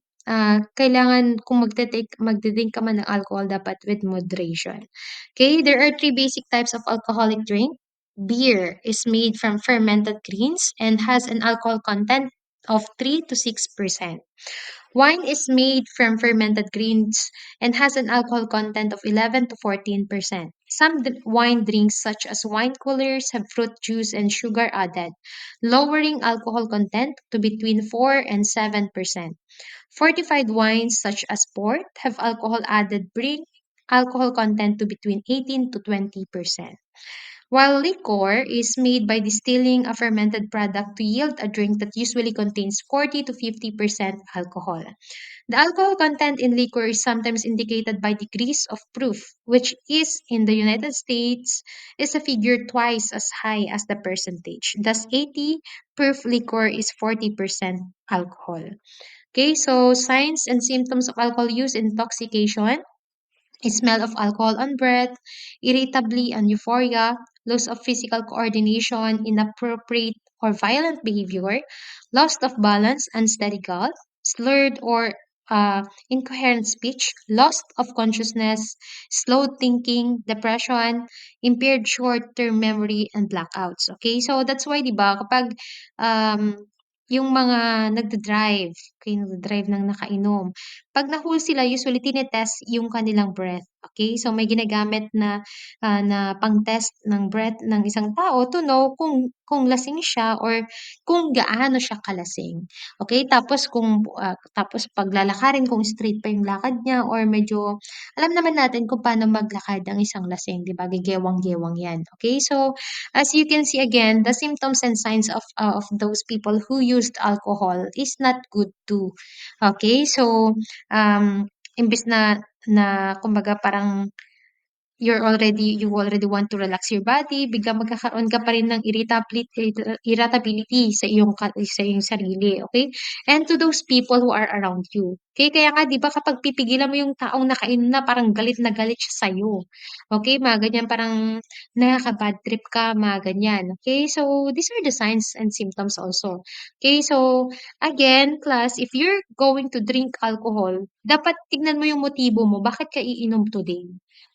kailangan kung magde-drink ka man ng alcohol dapat with moderation. Okay, there are three basic types of alcoholic drink. Beer is made from fermented grains and has an alcohol content of 3 to 6%. Wine is made from fermented grains and has an alcohol content of 11 to 14%. Some wine drinks, such as wine coolers, have fruit juice and sugar added, lowering alcohol content to between 4 and 7%. Fortified wines, such as port, have alcohol added, bring alcohol content to between 18 to 20%. While liquor is made by distilling a fermented product to yield a drink that usually contains 40 to 50% alcohol. The alcohol content in liquor is sometimes indicated by degrees of proof, which is in the United States is a figure twice as high as the percentage. Thus, 80 proof liquor is 40% alcohol. Okay, so signs and symptoms of alcohol use: intoxication, smell of alcohol on breath, irritability and euphoria, loss of physical coordination, inappropriate or violent behavior, loss of balance, unsteady gait, slurred or incoherent speech, loss of consciousness, slow thinking, depression, impaired short-term memory, and blackouts. Okay, so that's why, di ba, kapag um, yung mga nagda-drive, okay, nagda-drive ng nakainom, 'pag na-full sila usually tinetest yung kanilang breath, Okay? So may ginagamit na pang-test ng breath ng isang tao to know kung lasing siya or kung gaano siya kalasing. Okay? Tapos paglalakarin kung straight pa yung lakad niya or medyo alam naman natin kung paano maglakad ang isang lasing, 'di ba? Gegewang-gewang 'yan. Okay? So as you can see again, the symptoms and signs of those people who used alcohol is not good too. Okay? So imbes na kumbaga parang you already want to relax your body, biglang magkakaroon ka pa rin ng irritability sa iyong sarili, okay? And to those people who are around you. Okay, kaya nga 'di ba kapag pipigilan mo yung taong nakainom na parang galit na galit siya sa'yo. Okay, mga ganyan parang nakaka-bad trip ka, mga ganyan. Okay, so these are the signs and symptoms also. Okay, so again, class, if you're going to drink alcohol, dapat tignan mo yung motibo mo, bakit ka iinom today?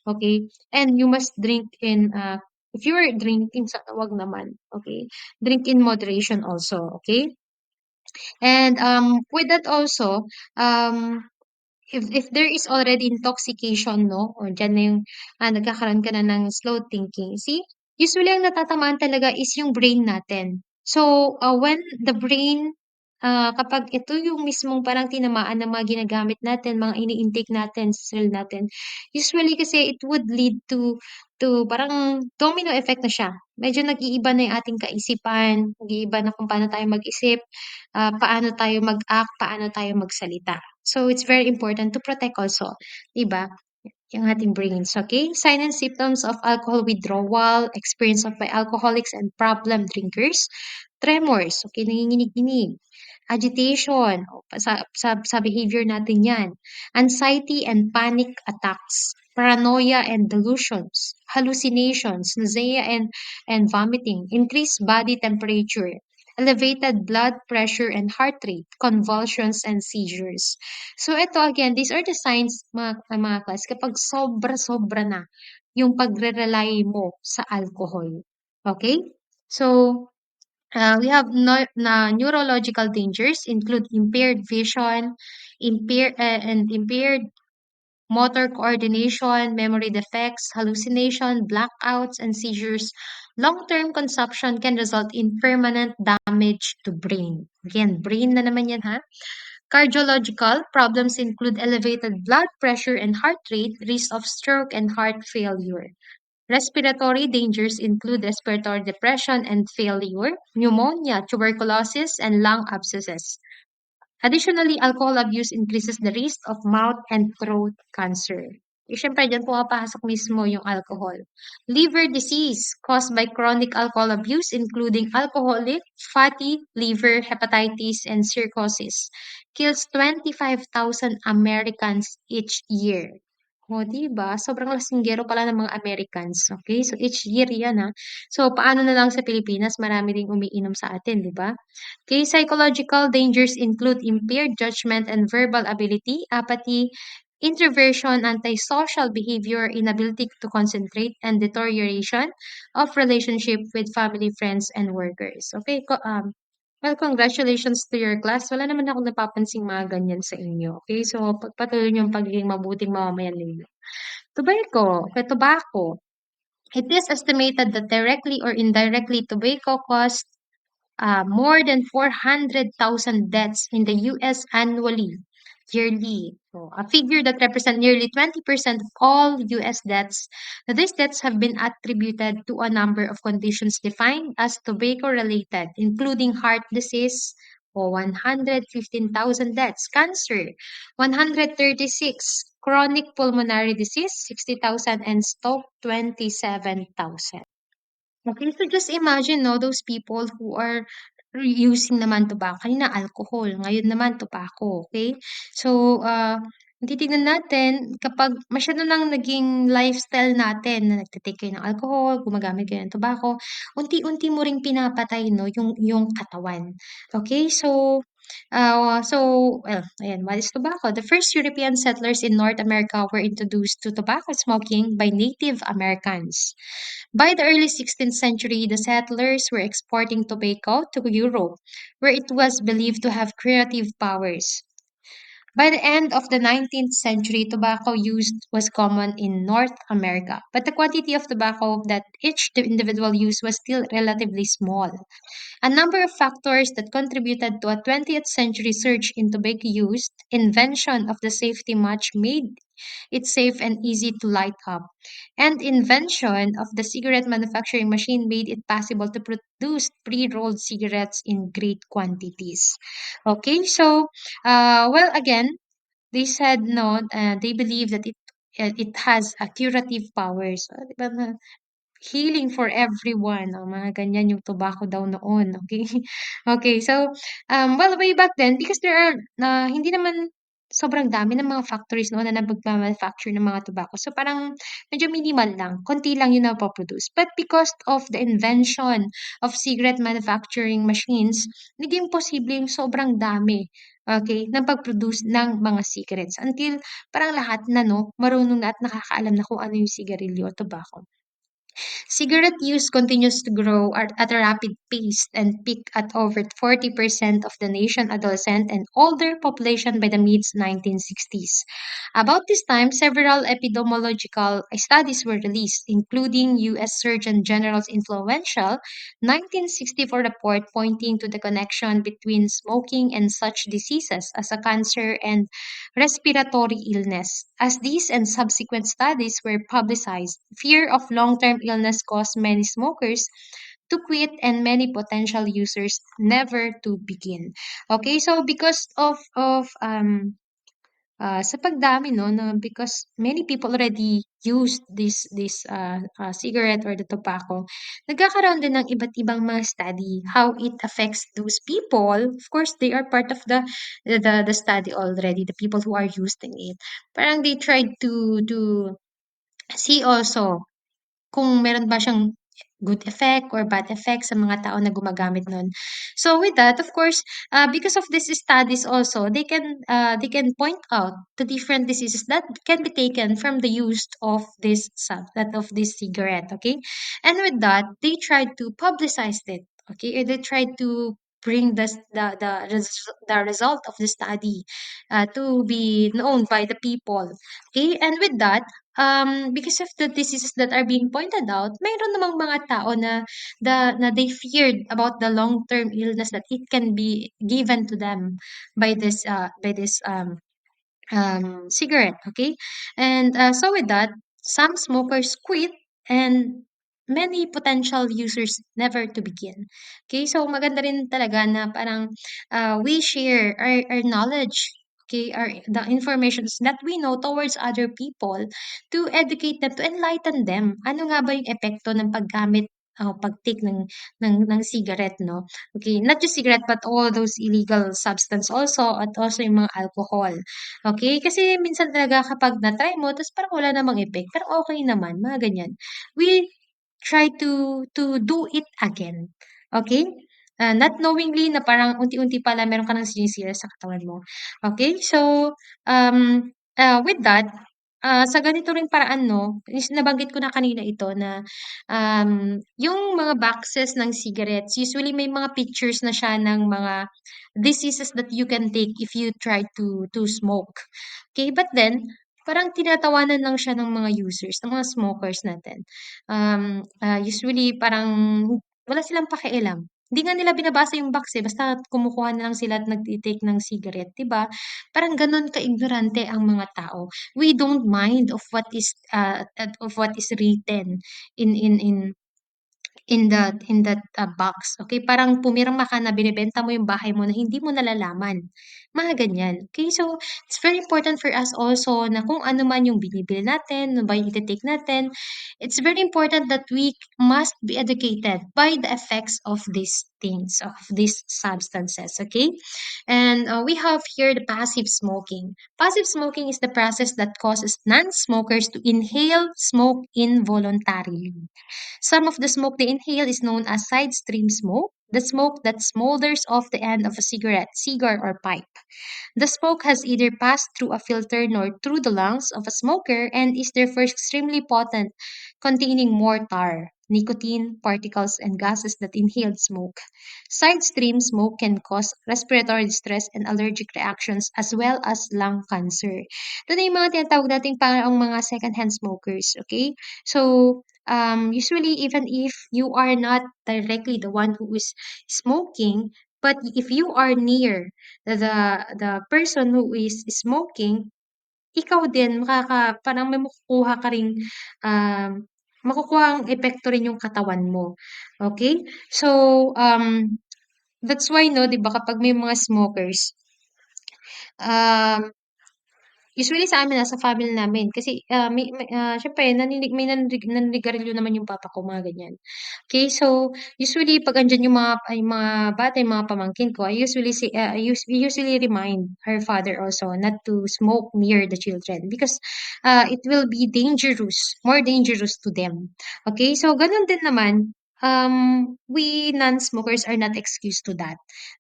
Okay? And you must drink if you are drinking sa wag naman, okay? Drink in moderation also, okay? And with that also, if there is already intoxication, no, or diyan na yung nagkakaroon ka na ng slow thinking. See, usually ang natatamaan talaga is yung brain natin. So, when the brain, kapag ito yung mismong parang tinamaan ng mga ginagamit natin, mga ini-intake natin sa sarili natin, usually kasi it would lead to parang domino effect na siya. Medyo nag-iiba na yung ating kaisipan, nag-iiba na kung paano tayo mag-isip, paano tayo mag-act, paano tayo magsalita. So, it's very important to protect also, 'di ba, yung ating brains, okay? Sign and symptoms of alcohol withdrawal, experience of by alcoholics and problem drinkers, tremors, okay, nanginginig-nginig, agitation, sa behavior natin yan, anxiety and panic attacks, paranoia and delusions, hallucinations, nausea and vomiting, increased body temperature, elevated blood pressure and heart rate, convulsions and seizures. So ito again, these are the signs mga class kapag sobra-sobra na yung pagre-rely mo sa alcohol. Okay? So we have neurological dangers include impaired vision, impaired motor coordination, memory defects, hallucination, blackouts, and seizures. Long-term consumption can result in permanent damage to brain. Again, brain na naman yan ha. Cardiological problems include elevated blood pressure and heart rate, risk of stroke and heart failure. Respiratory dangers include respiratory depression and failure, pneumonia, tuberculosis, and lung abscesses. Additionally, alcohol abuse increases the risk of mouth and throat cancer. Siyempre, dyan pumapasok mismo yung alcohol. Liver disease caused by chronic alcohol abuse, including alcoholic, fatty liver, hepatitis, and cirrhosis, kills 25,000 Americans each year. O, di ba? Sobrang lasinggero pala ng mga Americans. Okay? So, each year yan, ha? So, paano na lang sa Pilipinas? Marami ding umiinom sa atin, di ba? Okay, psychological dangers include impaired judgment and verbal ability, apathy, introversion, antisocial behavior, inability to concentrate, and deterioration of relationship with family, friends, and workers. Okay, well, congratulations to your class. Wala naman ako napapansing mga ganyan sa inyo. Okay, so pagpatuloy niyo ang pagiging mabuting mamamayan ninyo. Tobacco. It is estimated that directly or indirectly tobacco caused more than 400,000 deaths in the US annually, yearly. So, a figure that represents nearly 20% of all US deaths. Now, these deaths have been attributed to a number of conditions defined as tobacco-related, including heart disease, 115,000 deaths, cancer, 136, chronic pulmonary disease, 60,000, and stroke, 27,000. Okay, so just imagine, no, those people who are using naman tobacco. Kanina alcohol, ngayon naman tobacco, okay? So, titignan natin kapag masyado nang naging lifestyle natin na nagte-take kayo ng alcohol, gumagamit kayo ng tobacco, unti-unti mo ring pinapatay, no, yung katawan. Okay, well, ayan, what is tobacco? The first European settlers in North America were introduced to tobacco smoking by Native Americans. By the early 16th century, the settlers were exporting tobacco to Europe, where it was believed to have curative powers. By the end of the 19th century, tobacco use was common in North America, but the quantity of tobacco that each individual used was still relatively small. A number of factors that contributed to a 20th century surge in tobacco use, invention of the safety match made it safe and easy to light up, and invention of the cigarette manufacturing machine made it possible to produce pre-rolled cigarettes in great quantities. Okay, so well, again, they said no, they believe that it has a curative powers. Di ba, healing for everyone, oh, mga ganyan yung tobacco daw noon, okay? Okay, so, well, way back then, because there are, hindi naman sobrang dami ng mga factories noon na nagma-manufacture ng mga tobacco. So, parang medyo minimal lang, konti lang yung napoproduce. But because of the invention of cigarette manufacturing machines, naging posible yung sobrang dami, okay, ng pag-produce ng mga cigarettes until parang lahat na, no, marunong na at nakakaalam na kung ano yung sigarilyo o tobacco. Cigarette use continues to grow at a rapid pace and peak at over 40% of the nation adolescent and older population by the mid 1960s. About this time, several epidemiological studies were released, including U.S. Surgeon General's influential 1964 report pointing to the connection between smoking and such diseases as a cancer and respiratory illness. As these and subsequent studies were publicized, fear of long term illness caused many smokers to quit and many potential users never to begin. Okay, so because of sa pagdami, no, na because many people already used this cigarette or the tobacco, nagkakaroon din ng iba't ibang mga study how it affects those people. Of course, they are part of the study already, the people who are using it. Parang they tried to see also kung meron ba siyang good effect or bad effect sa mga tao na gumagamit nun. So with that, of course, because of these studies also, they can point out the different diseases that can be taken from the use of that of this cigarette. Okay, and with that, they tried to publicize it. Okay, they tried to bring the result of the study to be known by the people. Okay, and with that, because of the diseases that are being pointed out, mayroon namang mga tao na they feared about the long-term illness that it can be given to them by this cigarette, okay? And so with that, some smokers quit and many potential users never to begin. Okay, so maganda rin talaga na parang we share our knowledge, okay, the informations that we know towards other people to educate them, to enlighten them. Ano nga ba yung epekto ng paggamit o pag-take ng cigarette, no? Okay, not just cigarette but all those illegal substance also at also yung mga alcohol. Okay, kasi minsan talaga kapag na-try mo tapos parang wala namang effect, pero okey naman, mga ganyan. We try to do it again, okay? Not knowingly na parang unti-unti pala meron ka ng sinisira sa katawan mo. Okay, so, with that, sa ganito ring paraan 'no, is nabanggit ko na kanina ito na, yung mga boxes ng cigarettes usually may mga pictures na siya ng mga diseases that you can take if you try to smoke. Okay, but then parang tinatawanan lang siya ng mga users, ng mga smokers natin. Usually parang wala silang pakialam. Hindi nga nila binabasa yung box, eh, basta kumukuha na lang sila at nagti-take ng cigarette, 'di ba? Parang gano'n ka-ignorante ang mga tao. We don't mind of what is written in in that box, okay? Parang pumirma ka na binebenta mo yung bahay mo na hindi mo nalalaman, mga ganyan. Okay, so it's very important for us also na kung ano man yung binibili natin, ano ba yung ite-take natin, it's very important that we must be educated by the effects of these things, of these substances, okay? And we have here the passive smoking. Passive smoking is the process that causes non-smokers to inhale smoke involuntarily. Some of the smoke they inhale is known as side stream smoke, the smoke that smolders off the end of a cigarette, cigar, or pipe. The smoke has either passed through a filter nor through the lungs of a smoker and is therefore extremely potent, containing more tar. nicotine, particles, and gases that inhaled smoke. Side stream smoke can cause respiratory distress and allergic reactions as well as lung cancer. Ito na yung mga tinatawag nating parang mga secondhand smokers, okay? So, usually even if you are not directly the one who is smoking, but if you are near the person who is smoking, ikaw din parang may makukuha ka ring, makukuhang epekto rin yung katawan mo, okay? So, that's why 'no, 'di ba kapag may mga smokers, um usually sa amin, sa family namin kasi, siyempre naninigarilyo naman yung papa ko, mga ganyan. Okay, so usually 'pag andiyan yung mga bata, yung mga pamangkin ko, I usually remind her father also not to smoke near the children because, it will be dangerous, more dangerous to them. Okay, so gano'n din naman, we non-smokers are not excused to that.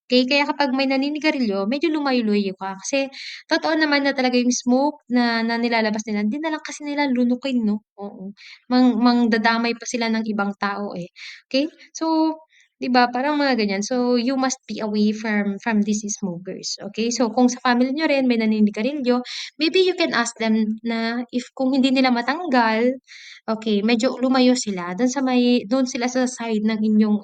Okay, kaya kapag may naninigarilyo, medyo lumayo-layo ka kasi totoo naman na talaga yung smoke na nilalabas nila, hindi na lang kasi nila lunukin 'no, oo. Mangdadamay pa sila ng ibang tao, eh, okey? So, 'di ba parang mga ganyan. So, you must be away from these smokers, okey? So, kung sa family niyo rin may naninigarilyo, maybe you can ask them na if kung hindi nila matanggal, okey, medyo lumayo sila do'n sila sa side ng inyong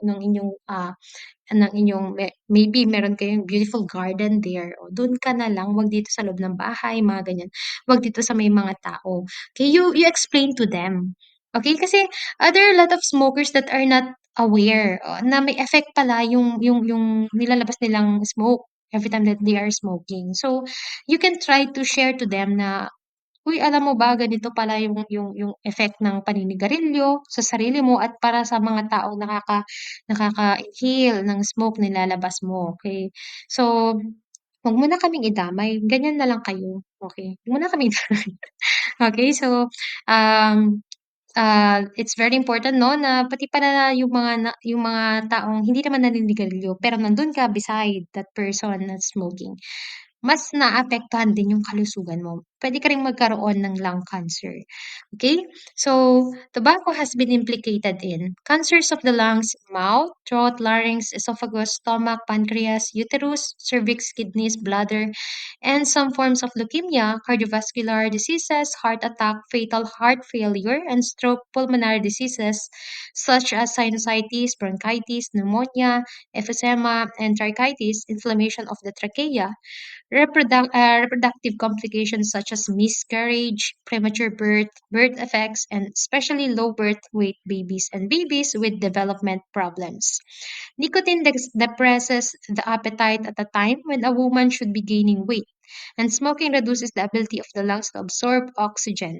maybe meron kayong beautiful garden there, o dun ka na lang, 'wag dito sa loob ng bahay, mga ganyan. 'Wag dito sa may mga tao. Okay, you explain to them. Okay, kasi, there are a lot of smokers that are not aware, na may effect pala yung nilalabas nilang smoke every time that they are smoking. So, you can try to share to them na, "Uy, alam mo ba ganito pala yung effect ng paninigarilyo sa sarili mo at para sa mga taong nakaka-inhale ng smoke na nilalabas mo, okey? So, 'wag mo na kaming idamay, ganyan na lang kayo, okey? 'Wag mo na kaming idamay." Okey, so, um, it's very important 'no na pati pala yung mga taong hindi naman naninigarilyo pero nandun ka beside that person na smoking, mas naapektuhan din yung kalusugan mo. Puwede ka ring magkaroon ng lung cancer, okay? So, tobacco has been implicated in cancers of the lungs, mouth, throat, larynx, esophagus, stomach, pancreas, uterus, cervix, kidneys, bladder, and some forms of leukemia, cardiovascular diseases, heart attack, fatal heart failure, and stroke, pulmonary diseases such as sinusitis, bronchitis, pneumonia, emphysema, and tracheitis, inflammation of the trachea, reproductive complications such as miscarriage, premature birth, birth effects, and especially low birth weight babies and babies with development problems. Nicotine depresses the appetite at a time when a woman should be gaining weight, and smoking reduces the ability of the lungs to absorb oxygen.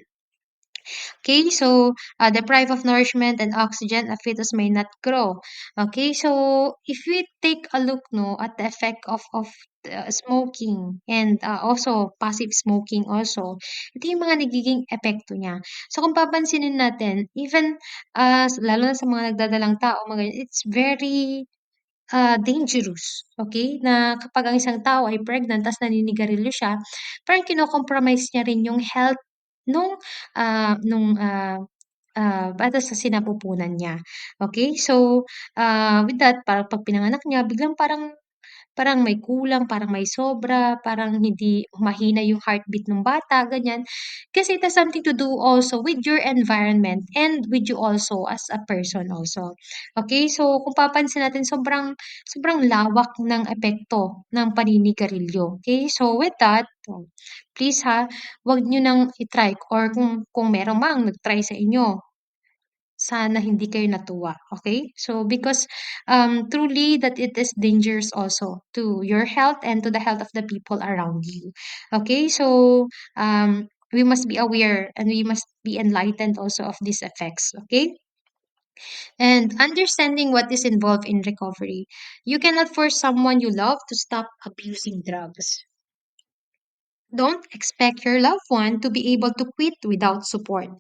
Okay, so deprived of nourishment and oxygen, a fetus may not grow. Okay, so if we take a look no at the effect of smoking and also passive smoking also, ito yung mga nagiging epekto niya. So kung papansinin natin, even lalo na sa mga nagdadalang tao, mga ganyan, it's very dangerous, okay? Na kapag ang isang tao ay pregnant ta's naninigarilyo siya, parang kino-compromise niya rin yung health nung, bata sa sinapupunan niya, okay? So, with that parang 'pag pinanganak niya biglang parang parang may kulang, parang may sobra, parang hindi mahina yung heartbeat nung bata, ganyan. Kasi it has something to do also with your environment and with you also as a person also. Okay, so kung papansin natin sobrang sobrang lawak ng epekto ng paninigarilyo. Okay, so with that, please ha, 'wag niyo nang i-try or kung meron mang nag-try sa inyo, sana hindi kayo natuwa, okay? So, because truly that it is dangerous also to your health and to the health of the people around you. Okay? So, we must be aware and we must be enlightened also of these effects, okay? And understanding what is involved in recovery. You cannot force someone you love to stop abusing drugs. Don't expect your loved one to be able to quit without support.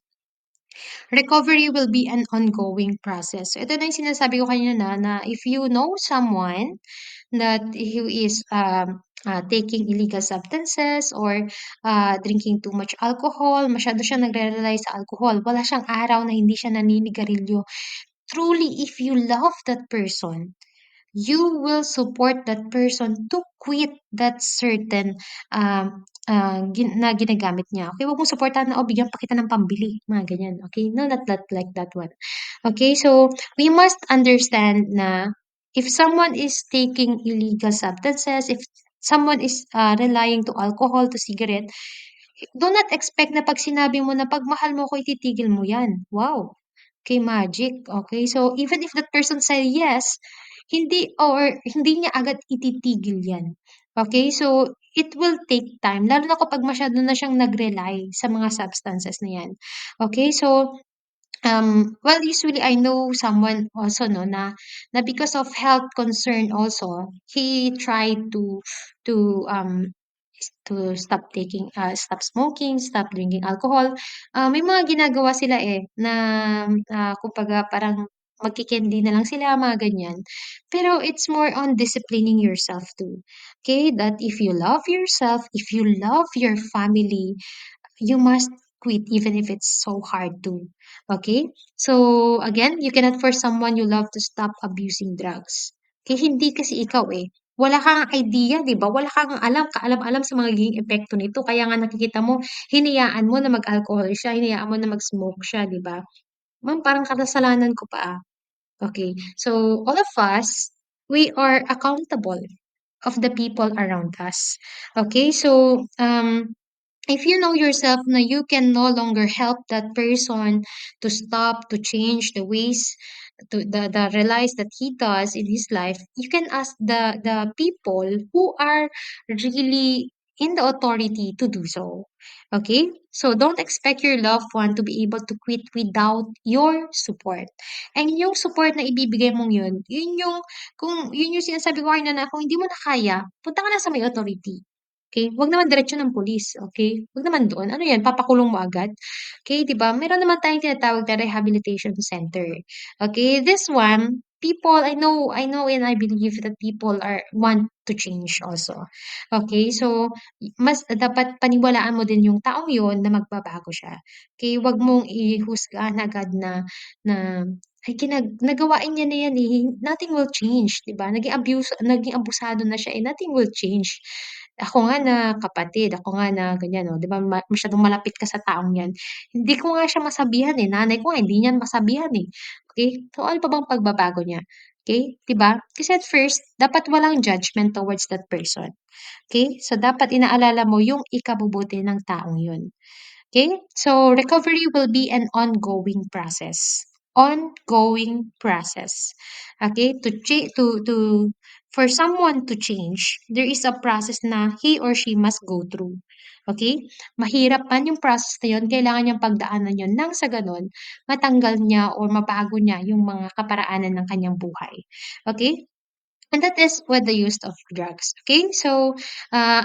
Recovery will be an ongoing process. So, ito na yung sinasabi ko kanina na if you know someone that who is taking illegal substances or drinking too much alcohol, masyado siya nagre-rely sa alcohol, wala siyang araw na hindi siya naninigarilyo. truly, if you love that person, you will support that person to quit that certain na ginagamit niya. Okay, wag mong supportahan na, "Oh, bigyan pa kita ng pambili," mga ganyan, okay? No, not that like that one. Okay, so we must understand na if someone is taking illegal substances, if someone is relying to alcohol, to cigarette, do not expect na pag sinabi mo na, "Pag mahal mo ko, ititigil mo yan." Wow! Okay, magic. Okay, so even if that person say yes, hindi niya agad ititigil yan. Okay, so it will take time, lalo na kapag masyado na siyang nag-rely sa mga substances na yan. Okay, so well, usually I know someone also no na because of health concern also, he tried to stop smoking, stop drinking alcohol. May mga ginagawa sila eh na kumbaga parang magki-candy na lang sila, mga ganyan. Pero it's more on disciplining yourself too. Okay? That if you love yourself, if you love your family, you must quit even if it's so hard to. Okay? So, again, you cannot force someone you love to stop abusing drugs. Okay? Hindi kasi ikaw eh. Wala kang idea, di ba? Wala kang kaalam-alam sa magiging epekto nito. Kaya nga nakikita mo, hinayaan mo na mag-alcohol siya, hinayaan mo na mag-smoke siya, di ba? Ma'am, parang kasalanan ko pa ah. Okay. So, all of us, we are accountable of the people around us. Okay? So, if you know yourself na you can no longer help that person to stop, to change the ways, the realize that he does in his life, you can ask the people who are really in the authority to do so. Okay? So don't expect your loved one to be able to quit without your support. And yung support na ibibigay mong yun yung sinasabi ko kanina na kung hindi mo na kaya, punta ka na sa may authority. Okay, wag naman diretso ng pulis, okay? Wag naman doon. Ano 'yan, papakulong mo agad? Okay, 'di ba? Meron naman tayong tinatawag na rehabilitation center. Okay, this one, people I know and I believe that people are want to change also. Okay, so mas dapat paniwalaan mo din yung taong yon na magbabago siya. Okay, wag mong ihusgahan agad na ay nagawain niya na yan eh, nothing will change, 'di ba? Naging abusado na siya eh, nothing will change. Ako nga na kapatid, ako nga na ganyan, oh, 'di ba masyadong malapit ka sa taong 'yan. Hindi ko nga siya masabihan, eh, nanay ko nga hindi niyan masabihan, eh, okey? So, ano pa bang pagbabago niya, okey, 'di ba? Kasi at first dapat walang judgment towards that person, okey? So, dapat inaalala mo yung ikabubuti ng taong yun. Okay? So recovery will be an ongoing process. Ongoing process. Okay? For someone to change, there is a process na he or she must go through. Okay? Mahirap man yung process na yun, kailangan niyang pagdaanan yun nang sa ganun, matanggal niya or mabago niya yung mga kaparaanan ng kanyang buhay. Okay? And that is with the use of drugs. Okay, so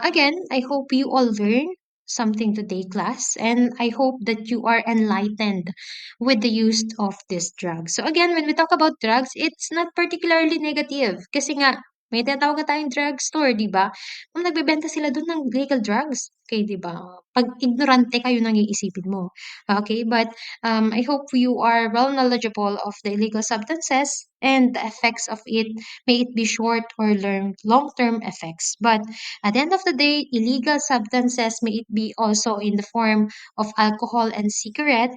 again, I hope you all learn something today, class, and I hope that you are enlightened with the use of this drug. So again, when we talk about drugs, it's not particularly negative. Kasi nga, may tinatawag na tayong drugstore, di ba? Kung nagbebenta sila doon ng legal drugs. Okay, di ba? Pag ignorante kayo nang iisipin mo. Okay, but I hope you are well knowledgeable of the illegal substances and the effects of it, may it be short or long-term effects. But at the end of the day, illegal substances, may it be also in the form of alcohol and cigarette,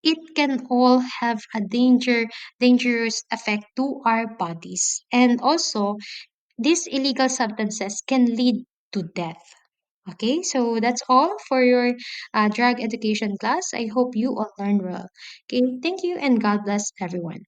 it can all have a dangerous effect to our bodies. And also, these illegal substances can lead to death. Okay, so that's all for your drug education class. I hope you all learned well. Okay, thank you and God bless everyone.